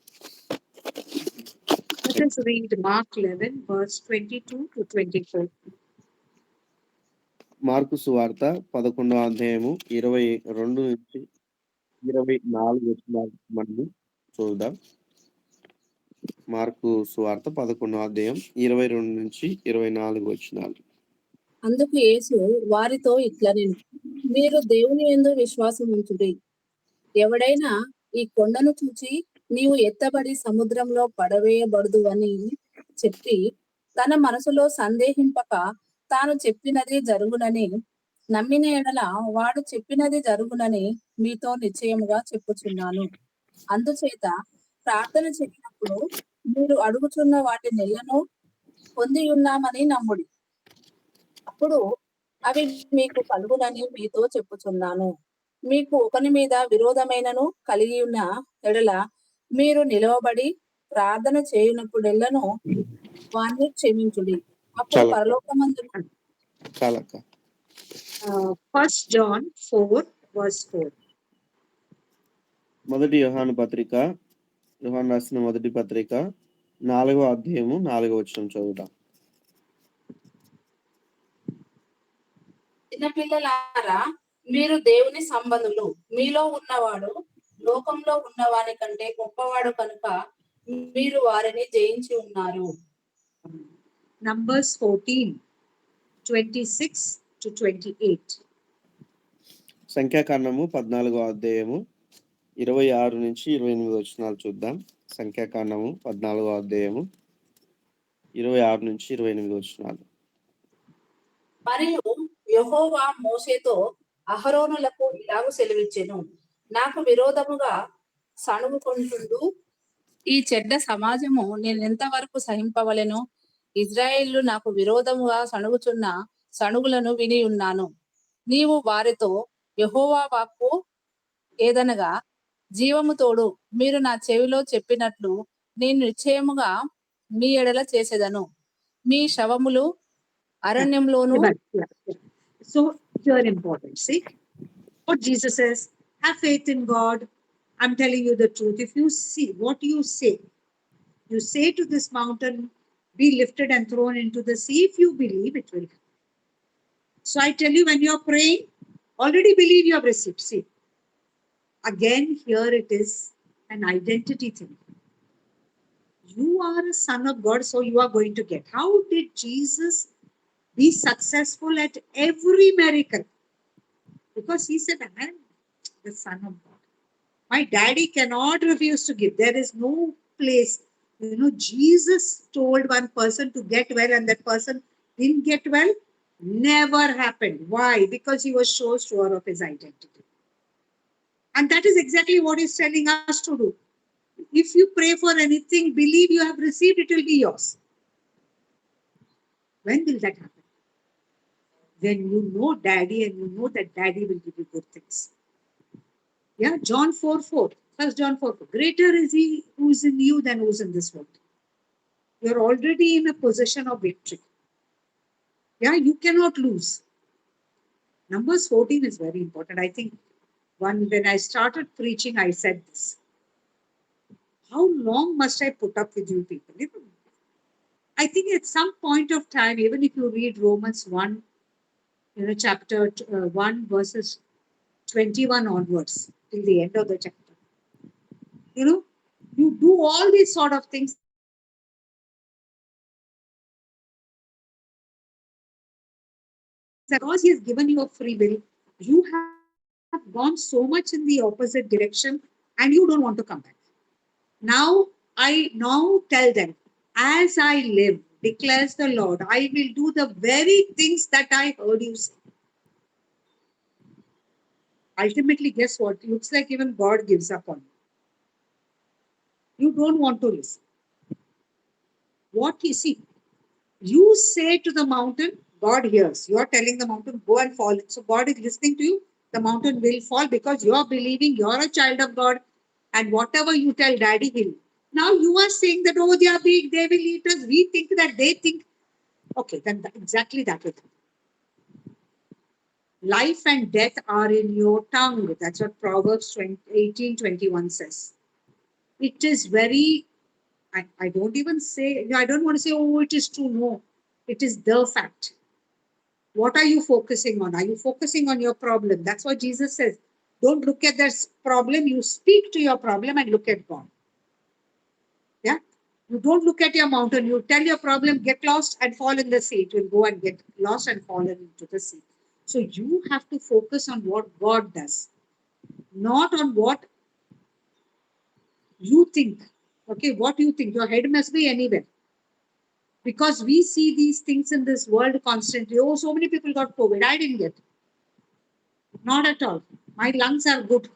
Let us read Mark 11, verse 22 to 24. Mark సువార్త 11వ అధ్యాయము 22 నుంచి 24 వచనాలు మనము చూద్దాం. మార్కు సువార్త 11వ అధ్యాయం 22 నుంచి 24 వచనాలు. అందుకు యేసు వారితో ఇట్లనెను, మీరు దేవుని యందు విశ్వాసం ఉంచుడి. ఎవడైనా ఈ కొండను చూచి నీవు ఎత్తబడి సముద్రంలో పడవేయబడదు అని చెప్పి తన మనసులో సందేహింపక తాను చెప్పినది జరుగునని నమ్మిన ఎడల వాడు చెప్పినది జరుగునని మీతో నిశ్చయముగా చెప్పుచున్నాను. అందుచేత ప్రార్థన చేసినప్పుడు మీరు అడుగుచున్న వాటి నెలను పొంది ఉన్నామని నమ్ముడి. అప్పుడు అవి మీకు కలుగునని మీతో చెప్పుచున్నాను. మీకు ఒకని మీద విరోధమైనను కలిగి ఉన్న ఎడల మీరు నిలవబడి ప్రార్థన చేయునప్పుడెల్లను వాణ్ణి క్షమించుడి. అప్పుడు చాలా పరలోకమందు చాలా 1 John 4 verse 4. మొదటి యోహాను పత్రిక, యోహాను రాసిన మొదటి పత్రిక 4వ అధ్యాయము 4వ వచనం చదువుతాం. చిన్నపిల్లలారా, మీరు దేవుని సంబంధులు. మీలో ఉన్నవాడు లోకంలో ఉన్నవాని కంటే గొప్పవాడు కనుక మీరు వారిని జయించి ఉన్నారు. Numbers 14, 26 to 28. సంఖ్యాకాండము 14వ అధ్యాయము 26 నుంచి 28 వచనాలు చూద్దాం. సంఖ్యాకాండము 14వ అధ్యాయము 26 నుంచి 28 వచనాలు. మరియు యెహోవా మోషేతో అహరోనులకు ఇలాగు సెలవిచ్చెను, నాకు విరోధముగా సణుగుకొంటుండు ఈ చెడ్డ సమాజము నేనెంత వరకు సహింపవలెను? ఇజ్రాయేలు నాకు విరోధముగా సణుగుచున్న సణుగులను విని ఉన్నాను. నీవు వారితో యెహోవా వాక్కు ఏదనగా, జీవము తోడు మీరు నా చెవిలో చెప్పినట్లు నేను నిశ్చయముగా మీ ఎడల చేసేదను. మీ శవములు అరణ్యంలోను. So here important, see what Jesus says, have faith in God. I'm telling you the truth. If you see what you say to this mountain, be lifted and thrown into the sea. If you believe, it will happen. So I tell you, when you're praying, already believe you have received. See, again here it is an identity thing. You are a son of God, so you are going to get. How did Jesus be successful at every miracle? Because he said, I am the son of God. My daddy cannot refuse to give. There is no place. You know, Jesus told one person to get well and that person didn't get well. Never happened. Why? Because he was so sure of his identity. And that is exactly what he's telling us to do. If you pray for anything, believe you have received, it will be yours. When will that happen? When you know daddy and you know that daddy will give you good things. Yeah, John 4:4. 1 John 4:4. Greater is he who is in you than who is in this world. You're already in a position of victory. Yeah, you cannot lose. Numbers 14 is very important. I think when I started preaching, I said this. How long must I put up with you people? I think at some point of time, even if you read Romans 1, chapter 1, verses 21 onwards, till the end of the chapter, you do all these sort of things. Because he has given you a free will, you have gone so much in the opposite direction and you don't want to come back. Now tell them, as I live, declares the Lord, I will do the very things that I heard you say. Ultimately, guess what? It looks like even God gives up on you. You don't want to listen. What you see, you say to the mountain, God hears. You are telling the mountain, go and fall. So God is listening to you. The mountain will fall because you are believing you are a child of God. And whatever you tell daddy will. Now you are saying that, oh, they are big, they will eat us. We think that they think. Okay, then exactly that will happen. Life and death are in your tongue. That's what Proverbs 18:21 says. It is very, I don't even say, I don't want to say, oh, it is true. No, it is the fact. What are you focusing on? Are you focusing on your problem? That's what Jesus says. Don't look at this problem. You speak to your problem and look at God. Yeah. You don't look at your mountain. You tell your problem, get lost and fall in the sea. It will go and get lost and fall into the sea. So you have to focus on what God does, not on what you think. Okay, what you think. Your head must be anywhere. Because we see these things in this world constantly. Oh, so many people got COVID. I didn't get. Not at all. My lungs are good.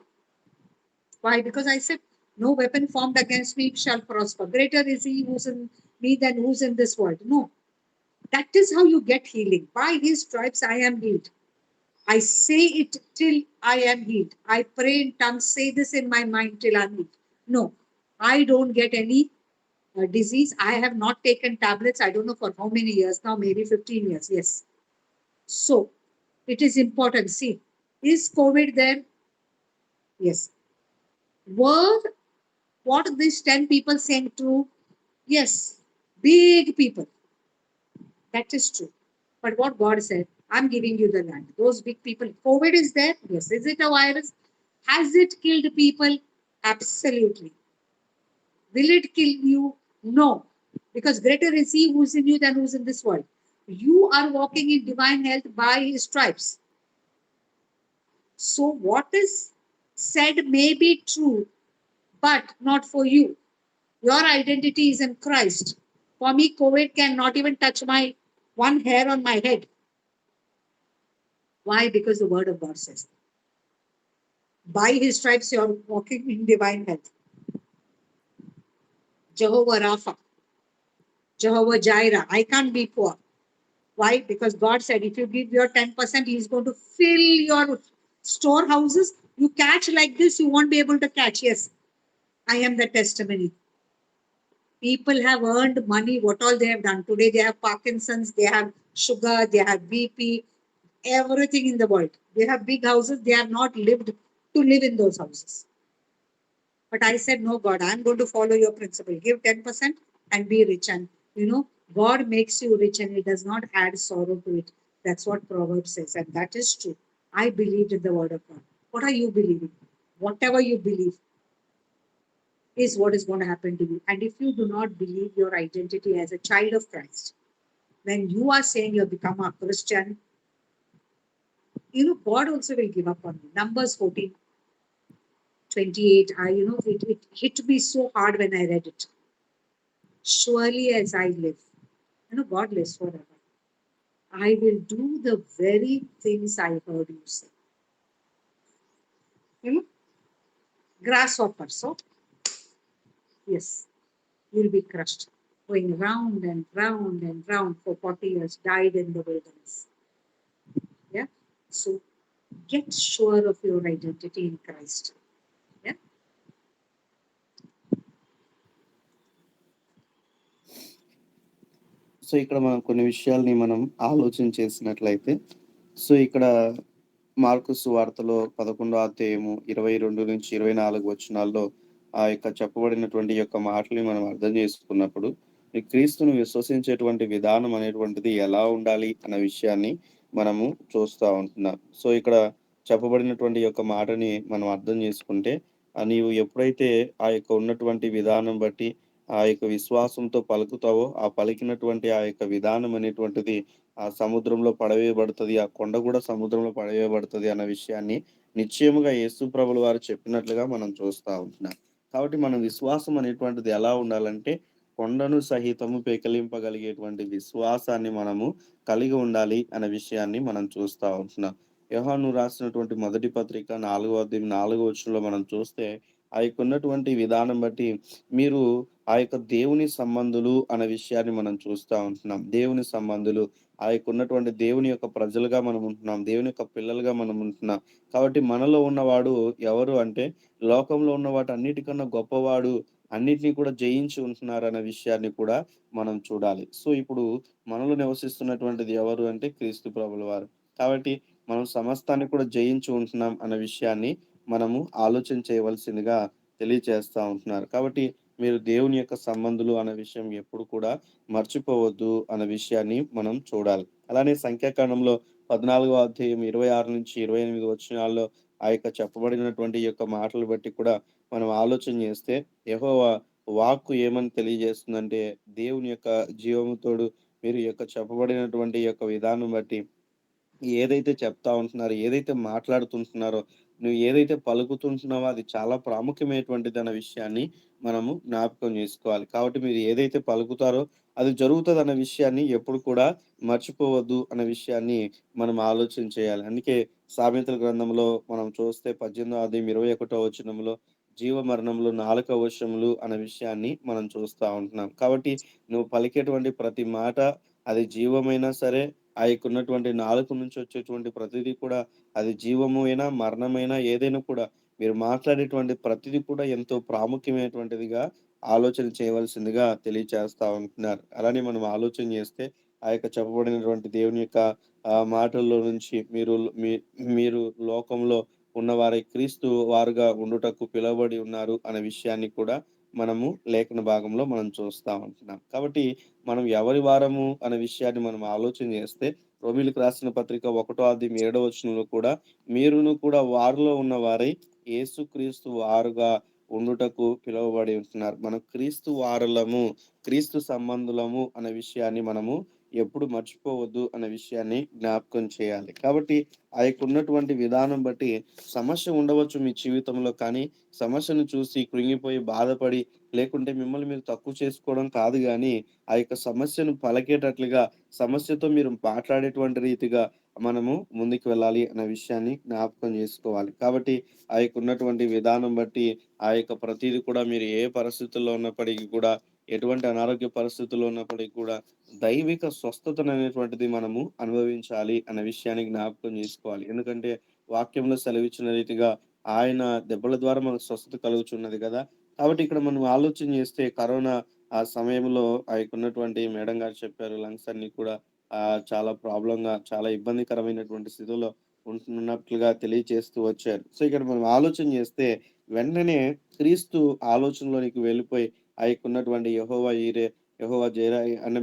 Why? Because I said, no weapon formed against me shall prosper. Greater is he who's in me than who's in this world. No. That is how you get healing. By his stripes I am healed. I say it till I am healed. I pray in tongues, say this in my mind till I'm healed. No, I don't get any disease. I have not taken tablets. I don't know for how many years now, maybe 15 years. Yes. So it is important. See, is COVID there? Yes. Were what these 10 people saying true? Yes. Big people. That is true. But what God said, I'm giving you the land. Those big people, COVID is there. Yes. Is it a virus? Has it killed people? Absolutely. Will it kill you? No. Because greater is he who's in you than who's in this world. You are walking in divine health by his stripes. So what is said may be true, but not for you. Your identity is in Christ. For me, COVID cannot even touch my one hair on my head. Why? Because the word of God says, by his stripes you are walking in divine health. Jehovah Rapha, Jehovah Jireh, I can't be poor. Why? Because God said, if you give your 10%, he's going to fill your storehouses. You catch like this, you won't be able to catch. Yes, I am the testimony. People have earned money, what all they have done. Today they have Parkinson's, they have sugar, they have BP, everything in the world. They have big houses, they have not lived to live in those houses. But I said, no, God, I'm going to follow your principle. Give 10% and be rich. And God makes you rich and he does not add sorrow to it. That's what Proverbs says. And that is true. I believed in the word of God. What are you believing? Whatever you believe is what is going to happen to you. And if you do not believe your identity as a child of Christ, when you are saying you become a Christian, God also will give up on you. Numbers 14:28. It hit me so hard when I read it. Surely as I live, God lives forever. I will do the very things I heard you say. Grasshopper. So, yes, you'll be crushed. Going round and round and round for 40 years, died in the wilderness. Yeah. So, get sure of your identity in Christ. Yeah. So ఇక్కడ మనం కొన్ని విషయాల్ని మనం ఆలోచన చేసినట్లయితే, సో ఇక్కడ మార్కు సువార్తలో 11వ అధ్యాయము 22-24 వచనాల్లో ఆ యొక్క చెప్పబడినటువంటి యొక్క మాటల్ని మనం అర్థం చేసుకున్నప్పుడు, ఈ క్రీస్తును విశ్వసించేటువంటి విధానం అనేటువంటిది ఎలా ఉండాలి అన్న విషయాన్ని మనము చూస్తా ఉంటున్నాం. సో ఇక్కడ చెప్పబడినటువంటి యొక్క మాటని మనం అర్థం చేసుకుంటే, నీవు ఎప్పుడైతే ఆ యొక్క ఉన్నటువంటి విధానం బట్టి ఆ యొక్క విశ్వాసంతో పలుకుతావో, ఆ పలికినటువంటి ఆ యొక్క విధానం అనేటువంటిది ఆ సముద్రంలో పడవేయబడుతది. ఆ కొండ గూడా సముద్రంలో పడవేయబడుతది అన్న విషయాన్ని నిశ్చయముగా యేసు ప్రభుల వారు చెప్పినట్లుగా మనం చూస్తా ఉంటున్నాం. కాబట్టి మన విశ్వాసం అనేటువంటిది ఎలా ఉండాలంటే, కొండను సహితము పెకలింపగలిగేటువంటి విశ్వాసాన్ని మనము కలిగి ఉండాలి అనే విషయాన్ని మనం చూస్తా ఉంటున్నాం. యోహాను రాసినటువంటి మొదటి పత్రిక 4వ అధ్యాయం 4వ వచనంలో మనం చూస్తే, ఆ యొక్క ఉన్నటువంటి విధానం బట్టి మీరు ఆ యొక్క దేవుని సంబంధులు అనే విషయాన్ని మనం చూస్తా ఉంటున్నాం. దేవుని సంబంధులు, ఆ యొక్క ఉన్నటువంటి దేవుని యొక్క ప్రజలుగా మనం ఉంటున్నాం. దేవుని యొక్క పిల్లలుగా మనం ఉంటున్నాం. కాబట్టి మనలో ఉన్నవాడు ఎవరు అంటే, లోకంలో ఉన్న వాటన్నిటికన్నా గొప్పవాడు, అన్నిటిని కూడా జయించి ఉంటున్నారన్న విషయాన్ని కూడా మనం చూడాలి. సో, ఇప్పుడు మనలో నివసిస్తున్నటువంటిది ఎవరు అంటే క్రీస్తు ప్రభుల వారు. కాబట్టి మనం సమస్తాన్ని కూడా జయించి ఉంటున్నాం అన్న విషయాన్ని మనము ఆలోచన చేయవలసిందిగా తెలియచేస్తా ఉంటున్నారు. కాబట్టి మీరు దేవుని యొక్క సంబంధులు అనే విషయం ఎప్పుడు కూడా మర్చిపోవద్దు అన్న విషయాన్ని మనం చూడాలి. అలానే సంఖ్యాకాండంలో 14వ అధ్యాయం 26-28 వచనాల్లో ఆ యొక్క చెప్పబడినటువంటి ఈ యొక్క మాటలు బట్టి కూడా మనం ఆలోచన చేస్తే యెహోవా వాక్కు ఏమని తెలియజేస్తుందంటే, దేవుని యొక్క జీవముతోడు మీరు ఈ యొక్క చెప్పబడినటువంటి ఈ యొక్క విధానం బట్టి ఏదైతే చెప్తా ఉంటున్నారో, ఏదైతే మాట్లాడుతుంటున్నారో, నువ్వు ఏదైతే పలుకుతుంటున్నావో అది చాలా ప్రాముఖ్యమైనటువంటిదన్న విషయాన్ని మనము జ్ఞాపకం జేసుకోవాలి. కాబట్టి మీరు ఏదైతే పలుకుతారో అది జరుగుతదన్న విషయాన్ని ఎప్పుడు కూడా మర్చిపోవద్దు అన్న విషయాన్ని మనం ఆలోచన చేయాలి. అందుకే సామెతల గ్రంథంలో మనం చూస్తే 18వ అధ్యాయం 21వ వచనంలో జీవ మరణములు నాలుక వశములు అన్న విషయాన్ని మనం చూస్తా ఉంటున్నాం. కాబట్టి నువ్వు పలికేటువంటి ప్రతి మాట అది జీవమైనా సరే, ఆ యొక్కున్నటువంటి నాలుక నుంచి వచ్చేటువంటి ప్రతిదీ కూడా అది జీవము అయినా, మరణమైనా ఏదైనా కూడా మీరు మాట్లాడేటువంటి ప్రతిదీ కూడా ఎంతో ప్రాముఖ్యమైనటువంటిదిగా ఆలోచన చేయవలసిందిగా తెలియచేస్తా ఉంటున్నారు. అలానే మనం ఆలోచన చేస్తే ఆ యొక్క చెప్పబడినటువంటి దేవుని యొక్క మాటల్లో నుంచి మీరు లోకంలో ఉన్నవారై క్రీస్తు వారుగా ఉండుటకు పిలువబడి ఉన్నారు అనే విషయాన్ని కూడా మనము లేఖన భాగంలో మనం చూస్తా ఉంటున్నాం. కాబట్టి మనం ఎవరి వారము అనే విషయాన్ని మనం ఆలోచన చేస్తే రోమీయులకు రాసిన పత్రిక 1వ అధ్యాయం 7వ వచనంలో కూడా మీరును కూడా వారిలో ఉన్నవారై యేసుక్రీస్తు వారుగా ఉండుటకు పిలువబడి ఉంటున్నారు. మనం క్రీస్తు వారలము, క్రీస్తు సంబంధులము అనే విషయాన్ని మనము ఎప్పుడు మర్చిపోవద్దు అనే విషయాన్ని జ్ఞాపకం చేయాలి. కాబట్టి ఆ యొక్క ఉన్నటువంటి విధానం బట్టి సమస్య ఉండవచ్చు మీ జీవితంలో. కానీ సమస్యను చూసి కృంగిపోయి బాధపడి లేకుంటే మిమ్మల్ని మీరు తక్కువ చేసుకోవడం కాదు గానీ, ఆ యొక్క సమస్యను పలికేటట్లుగా, సమస్యతో మీరు మాట్లాడేటువంటి రీతిగా మనము ముందుకు వెళ్ళాలి అనే విషయాన్ని జ్ఞాపకం చేసుకోవాలి. కాబట్టి ఆ యొక్క ఉన్నటువంటి విధానం బట్టి ఆ యొక్క ప్రతీది కూడా మీరు ఏ పరిస్థితుల్లో ఉన్నప్పటికీ కూడా, ఎటువంటి అనారోగ్య పరిస్థితుల్లో ఉన్నప్పటికీ కూడా దైవిక స్వస్థతననేటువంటిది మనము అనుభవించాలి అన్న విషయాన్ని జ్ఞాపకం చేసుకోవాలి. ఎందుకంటే వాక్యంలో సెలవిచ్చిన రీతిగా ఆయన దెబ్బల ద్వారా మనకు స్వస్థత కలుగుచున్నది గదా! కాబట్టి ఇక్కడ మనం ఆలోచన చేస్తే కరోనా ఆ సమయంలో ఆ యొక్కున్నటువంటి మేడం గారు చెప్పారు లంగ్స్ అన్నీ కూడా చాలా ప్రాబ్లమ్‌గా, చాలా ఇబ్బందికరమైనటువంటి స్థితిలో ఉంటున్నట్లుగా తెలియచేస్తూ వచ్చారు. సో, ఇక్కడ మనం ఆలోచన చేస్తే వెంటనే క్రీస్తు ఆలోచనలోనికి వెళ్ళిపోయి ఆ యొక్కున్నటువంటి యెహోవా ఈరే, యెహోవా జైరా అని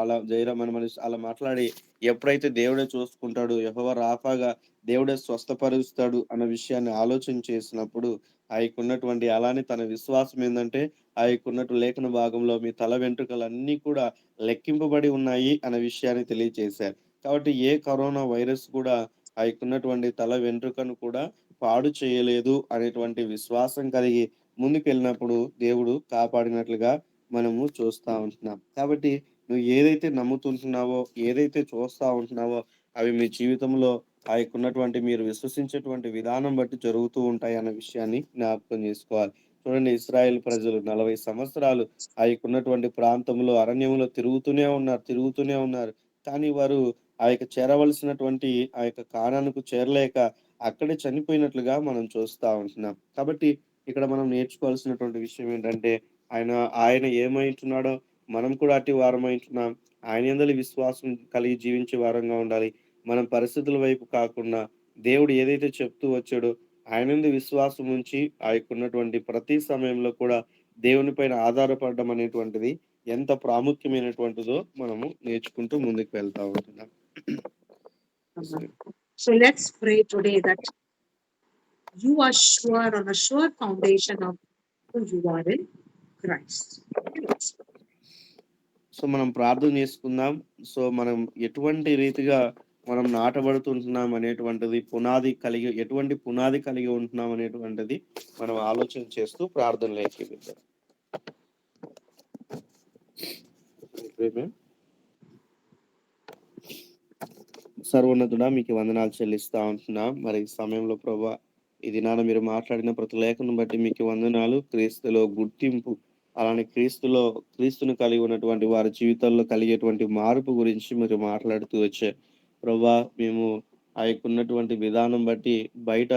అలా జైరామ్ అని అలా మాట్లాడి ఎప్పుడైతే దేవుడే చూసుకుంటాడు, యెహోవా రాఫాగా దేవుడే స్వస్థపరుస్తాడు అన్న విషయాన్ని ఆలోచన చేసినప్పుడు ఆ యొక్కున్నటువంటి అలానే తన విశ్వాసం ఏందంటే ఆ యొక్కున్నట్టు లేఖన భాగంలో మీ తల వెంట్రుకలన్నీ కూడా లెక్కింపబడి ఉన్నాయి అన్న విషయాన్ని తెలియచేశారు. కాబట్టి ఏ కరోనా వైరస్ కూడా ఆ యొక్కున్నటువంటి తల వెంట్రుకను కూడా పాడు చేయలేదు అనేటువంటి విశ్వాసం కలిగి ముందుకెళ్ళినప్పుడు దేవుడు కాపాడినట్లుగా మనము చూస్తా ఉంటున్నాం. కాబట్టి నువ్వు ఏదైతే నమ్ముతుంటున్నావో, ఏదైతే చూస్తా ఉంటున్నావో అవి మీ జీవితంలో ఆ యొక్కున్నటువంటి మీరు విశ్వసించేటువంటి విధానం బట్టి జరుగుతూ ఉంటాయన్న విషయాన్ని జ్ఞాపకం చేసుకోవాలి. చూడండి ఇశ్రాయేల్ ప్రజలు 40 సంవత్సరాలు ఆ యొక్కున్నటువంటి ప్రాంతంలో అరణ్యంలో తిరుగుతూనే ఉన్నారు. కానీ వారు ఆ యొక్క చేరవలసినటువంటి ఆ యొక్క కానానుకు చేరలేక అక్కడే చనిపోయినట్లుగా మనం చూస్తా ఉంటున్నాం. కాబట్టి ఇక్కడ మనం నేర్చుకోవాల్సినటువంటి విషయం ఏంటంటే ఆయన ఆయన ఏమైంటున్నాడో మనం కూడా అట్టి వారమైంటున్నాం. ఆయన యందలి విశ్వాసం కలిగి జీవించే వారంగా ఉండాలి. మనం పరిస్థితుల వైపు కాకుండా దేవుడు ఏదైతే చెప్తూ వచ్చాడో ఆయన యందు విశ్వాసం ఉంచి ఆ యొక్కున్నటువంటి ప్రతి సమయంలో కూడా దేవుని పైన ఆధారపడడం అనేటువంటిది ఎంత ప్రాముఖ్యమైనటువంటిదో మనము నేర్చుకుంటూ ముందుకు వెళ్తా ఉంటున్నాం. So let's pray today that you are sure on a sure foundation of who you are in Christ. So, మనం ప్రార్థన చేసుకుందాం. సో, మనం ఎటువంటి రీతిగా మనం నాటబడుతుంటున్నాం అనేటువంటిది ఎటువంటి పునాది కలిగి ఉంటున్నాం అనేటువంటిది మనం ఆలోచన చేస్తూ ప్రార్థనలోకి వెళ్దాం. సర్వోన్నతుడా మీకు వందనాలు చెల్లిస్తా ఉంటున్నాం. మరి ఈ సమయంలో ప్రభువా ఈ దినాన మీరు మాట్లాడిన ప్రతి లేఖను బట్టి మీకు వందనాలు. క్రీస్తులో గుర్తింపు అలానే క్రీస్తును కలిగి ఉన్నటువంటి వారి జీవితాల్లో కలిగేటువంటి మార్పు గురించి మీరు మాట్లాడుతూ వచ్చారు. ప్రభువా మేము ఆ యొక్క ఉన్నటువంటి విధానం బట్టి బయట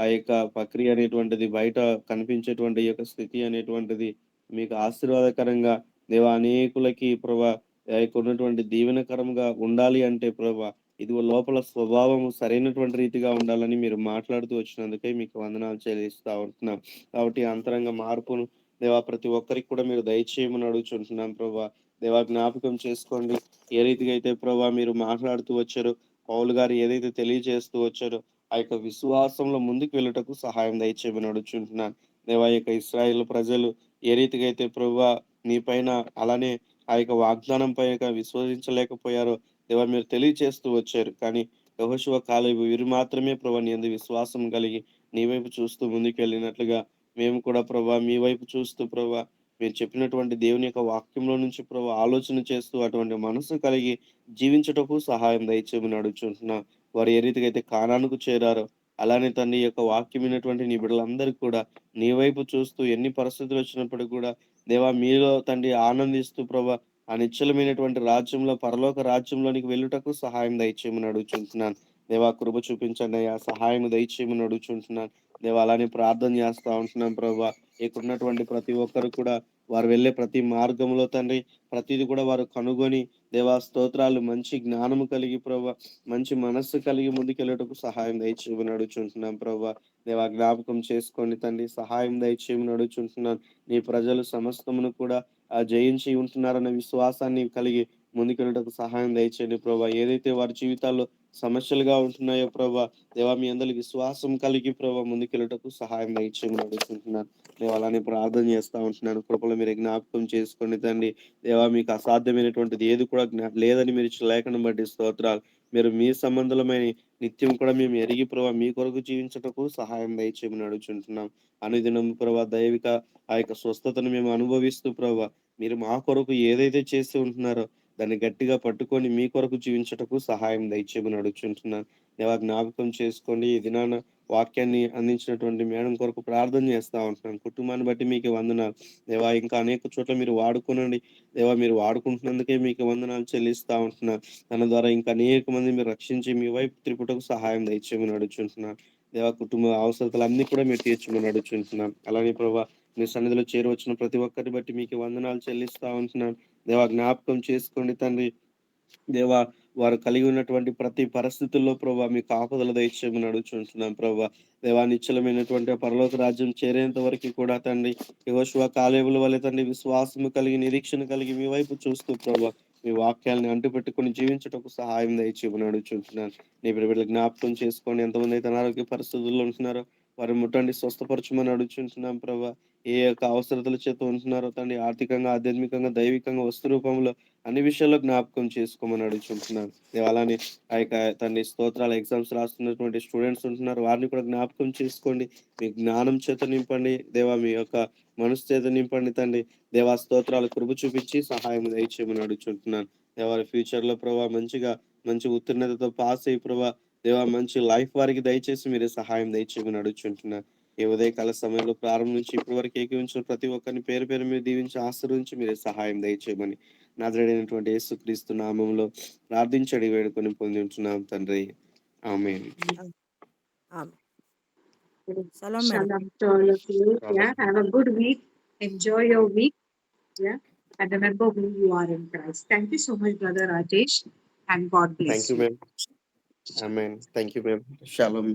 ఆ యొక్క ప్రక్రియ అనేటువంటిది బయట కనిపించేటువంటి ఈ యొక్క స్థితి అనేటువంటిది మీకు ఆశీర్వాదకరంగా దేవా అనేకులకి ప్రభా ఆ యొక్క ఉన్నటువంటి దీవెనకరంగా ఉండాలి అంటే ప్రభా ఇదిగో లోపల స్వభావం సరైనటువంటి రీతిగా ఉండాలని మీరు మాట్లాడుతూ వచ్చినందుకే మీకు వందనాలు చెల్లిస్తా ఉంటున్నాం. కాబట్టి అంతరంగ మార్పును దేవా ప్రతి ఒక్కరికి కూడా మీరు దయచేయమని అడుగుచుంటున్నాం ప్రభా. దేవా జ్ఞాపకం చేసుకోండి. ఏ రీతిగా అయితే ప్రభా మీరు మాట్లాడుతూ వచ్చారో, పౌలు గారు ఏదైతే తెలియజేస్తూ వచ్చారో ఆ యొక్క విశ్వాసంలో ముందుకు వెళ్ళుటకు సహాయం దయచేయమని అడుగుచుంటున్నాను. దేవా ఈ యొక్క ఇశ్రాయేలు ప్రజలు ఏ రీతిగా అయితే ప్రభువా నీ పైన అలానే ఆ యొక్క వాగ్దానం పైన విశ్వసించలేకపోయారో దేవా మీరు తెలియచేస్తూ వచ్చారు. కానీ యెహోషువ కాలేబు వీరు మాత్రమే ప్రభా నీ యందు విశ్వాసం కలిగి నీ వైపు చూస్తూ ముందుకెళ్ళినట్లుగా మేము కూడా ప్రభా మీ వైపు చూస్తూ ప్రభా మీరు చెప్పినటువంటి దేవుని యొక్క వాక్యంలో నుంచి ప్రభా ఆలోచన చేస్తూ అటువంటి మనసు కలిగి జీవించుటకు సహాయం దయచేయమని అడుగుచుంటున్నా. వారు ఏ రీతిగా అయితే కానానుకు చేరారో అలానే తండ్రి ఈ యొక్క వాక్యం విన్నటువంటి నీ బిడ్డలందరికీ కూడా నీ వైపు చూస్తూ ఎన్ని పరిస్థితులు వచ్చినప్పటికి కూడా దేవా మీలో తండ్రి ఆనందిస్తూ ప్రభా ఆ నిశ్చలమైనటువంటి రాజ్యంలో పరలోక రాజ్యంలోనికి వెళ్ళుటకు సహాయం దయచేయమని అడుగుచుంటున్నాను. దేవా కృప చూపించండి అయ్యా, సహాయం దయచేయమని అడుగుచుంటున్నాను. దేవా అలానే ప్రార్థన చేస్తా ఉంటున్నాం ప్రభా. ఇక్కడ ఉన్నటువంటి ప్రతి ఒక్కరు కూడా వారు వెళ్ళే ప్రతి మార్గంలో తండ్రి ప్రతిది కూడా వారు కనుగొని దేవా స్తోత్రాలు మంచి జ్ఞానము కలిగి ప్రభా మంచి మనస్సు కలిగి ముందుకెళ్ళటకు సహాయం దయచేయమని అడుగుచుంటున్నాం ప్రభా. దేవా జ్ఞాపకం చేసుకోండి తండ్రి, సహాయం దయచేయమని అడుగుచుంటున్నాను. నీ ప్రజలు సమస్తమును కూడా జయించి ఉంటున్నారన్న విశ్వాసాన్ని కలిగి ముందుకెళ్ళటకు సహాయం దయచేయండి ప్రభా. ఏదైతే వారి జీవితాల్లో సమస్యలుగా ఉంటున్నాయో ప్రభా దేవా మీ అందరి విశ్వాసం కలిగి ప్రభా ముందుకెళ్ళటకు సహాయం దయచేయమని అడుగుతుంటున్నాను. దేవా అలానే ప్రార్థన చేస్తా ఉంటున్నాను. కృపలో మీరు జ్ఞాపకం చేసుకోండి తండ్రి. దేవా మీకు అసాధ్యమైనటువంటిది ఏది కూడా లేదని మీరు ఇచ్చిన లేఖను బట్టి స్తోత్రాలు. మీరు మీ సంబంధులమైన నిత్యం కూడా మేము ఎరిగి ప్రభా మీ కొరకు జీవించటకు సహాయం దయచేయమని అడుగుచుంటున్నాం. అనుదినం ప్రభా దైవిక ఆ యొక్క స్వస్థతను మేము అనుభవిస్తూ ప్రభా మీరు మా కొరకు ఏదైతే చేస్తూ ఉంటున్నారో దాన్ని గట్టిగా పట్టుకొని మీ కొరకు జీవించుటకు సహాయం దయచేయమని అడుగుచుంటున్నాను. దేవా జ్ఞాపకం చేసుకోండి. ఈ దినాన వాక్యాన్ని అందించినటువంటి మేడం కొరకు ప్రార్థన చేస్తా ఉంటున్నాను. కుటుంబాన్ని బట్టి మీకు వందనాలు. దేవా ఇంకా అనేక చోట్ల మీరు వాడుకోనండి. దేవా మీరు వాడుకుంటున్నందుకే మీకు వందనాలు చెల్లిస్తా ఉంటున్నాను. తన ద్వారా ఇంకా అనేక మంది మీరు రక్షించి మీ వైపు త్రిపుటకు సహాయం దయచేయమని అడుగుచుంటున్నాను. దేవా కుటుంబ అవసరతలన్నీ కూడా మీరు తీర్చమని అడుగుచుంటున్నాను. అలానే ప్రభా మీ సన్నిధిలో చేరవచ్చిన ప్రతి ఒక్కరిని బట్టి మీకు వందనాలు చెల్లిస్తా ఉంటున్నాను. దేవా జ్ఞాపకం చేసుకోండి తండ్రి. దేవా వారు కలిగి ఉన్నటువంటి ప్రతి పరిస్థితుల్లో ప్రభా మీ కాపుదల దయచేయమని అడుగుచుంటున్నాం ప్రభా. దేవా నిశ్చలమైనటువంటి పరలోక రాజ్యం చేరేంత వరకు కూడా తండ్రి యెహోషువ కాలేబుల వలె తండ్రి విశ్వాసము కలిగి నిరీక్షణ కలిగి మీ వైపు చూస్తూ ప్రభా మీ వాక్యాలను అంటుపెట్టుకుని జీవించటకు సహాయం దయచేయమని అడుగుచుంటున్నాను. నీ బిడ్డలు జ్ఞాపకం చేసుకోండి. ఎంతమంది అయితే అనారోగ్య పరిస్థితుల్లో ఉంటున్నారో వారు ముట్టండి, స్వస్థపరచమని అడుగుచుంటున్నాం ప్రభా. ఏ యొక్క అవసరతల చేత ఉంటున్నారో తండ్రి ఆర్థికంగా, ఆధ్యాత్మికంగా, దైవికంగా, వస్తు రూపంలో అన్ని విషయాల్లో జ్ఞాపకం చేసుకోమని అడుగుచుంటున్నాను. అలానే ఆ యొక్క తండ్రి స్తోత్రాల ఎగ్జామ్స్ రాస్తున్నటువంటి స్టూడెంట్స్ ఉంటున్నారు. వారిని కూడా జ్ఞాపకం చేసుకోండి. మీ జ్ఞానం చేత నింపండి దేవా. మీ యొక్క మనసు చేత నింపండి తండ్రి. దేవా స్తోత్రాలు కృప చూపించి సహాయం దయచేయమని అడుగుచుంటున్నాను. దేవా ఫ్యూచర్ లో ప్రభా మంచి ఉత్తీర్ణతతో పాస్ అయ్యి ప్రభా దేవా మంచి లైఫ్ వారికి దయచేసి మీరే సహాయం దయచేయమని అడుగుచుంటున్నాను. ఈ ఉదయకాల సమయంలో ప్రారంభించి ఇప్పటి వరకు ఏకీవించిన ప్రతి ఒక్కరిని పేరు పేరు మీరు దీవించి ఆశీర్వదించి మీరే సహాయం దయచేయమని నజరేయుడైనటువంటి యేసుక్రీస్తు నామములో ప్రార్థించి వేడుకొని పొంది ఉంటున్నాం తండ్రి. ఆమేన్. ఆమె. Shalom, madam. Shalom to all of you. Yeah, have a good week. Enjoy your week. Yeah, and remember who you are in Christ. Thank you so much, Brother Rajesh, and God bless thank you you. Ma'am. Amen. Thank you ma'am. Shalom.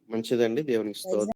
మంచిదండి. దేవునికి స్తోత్రం.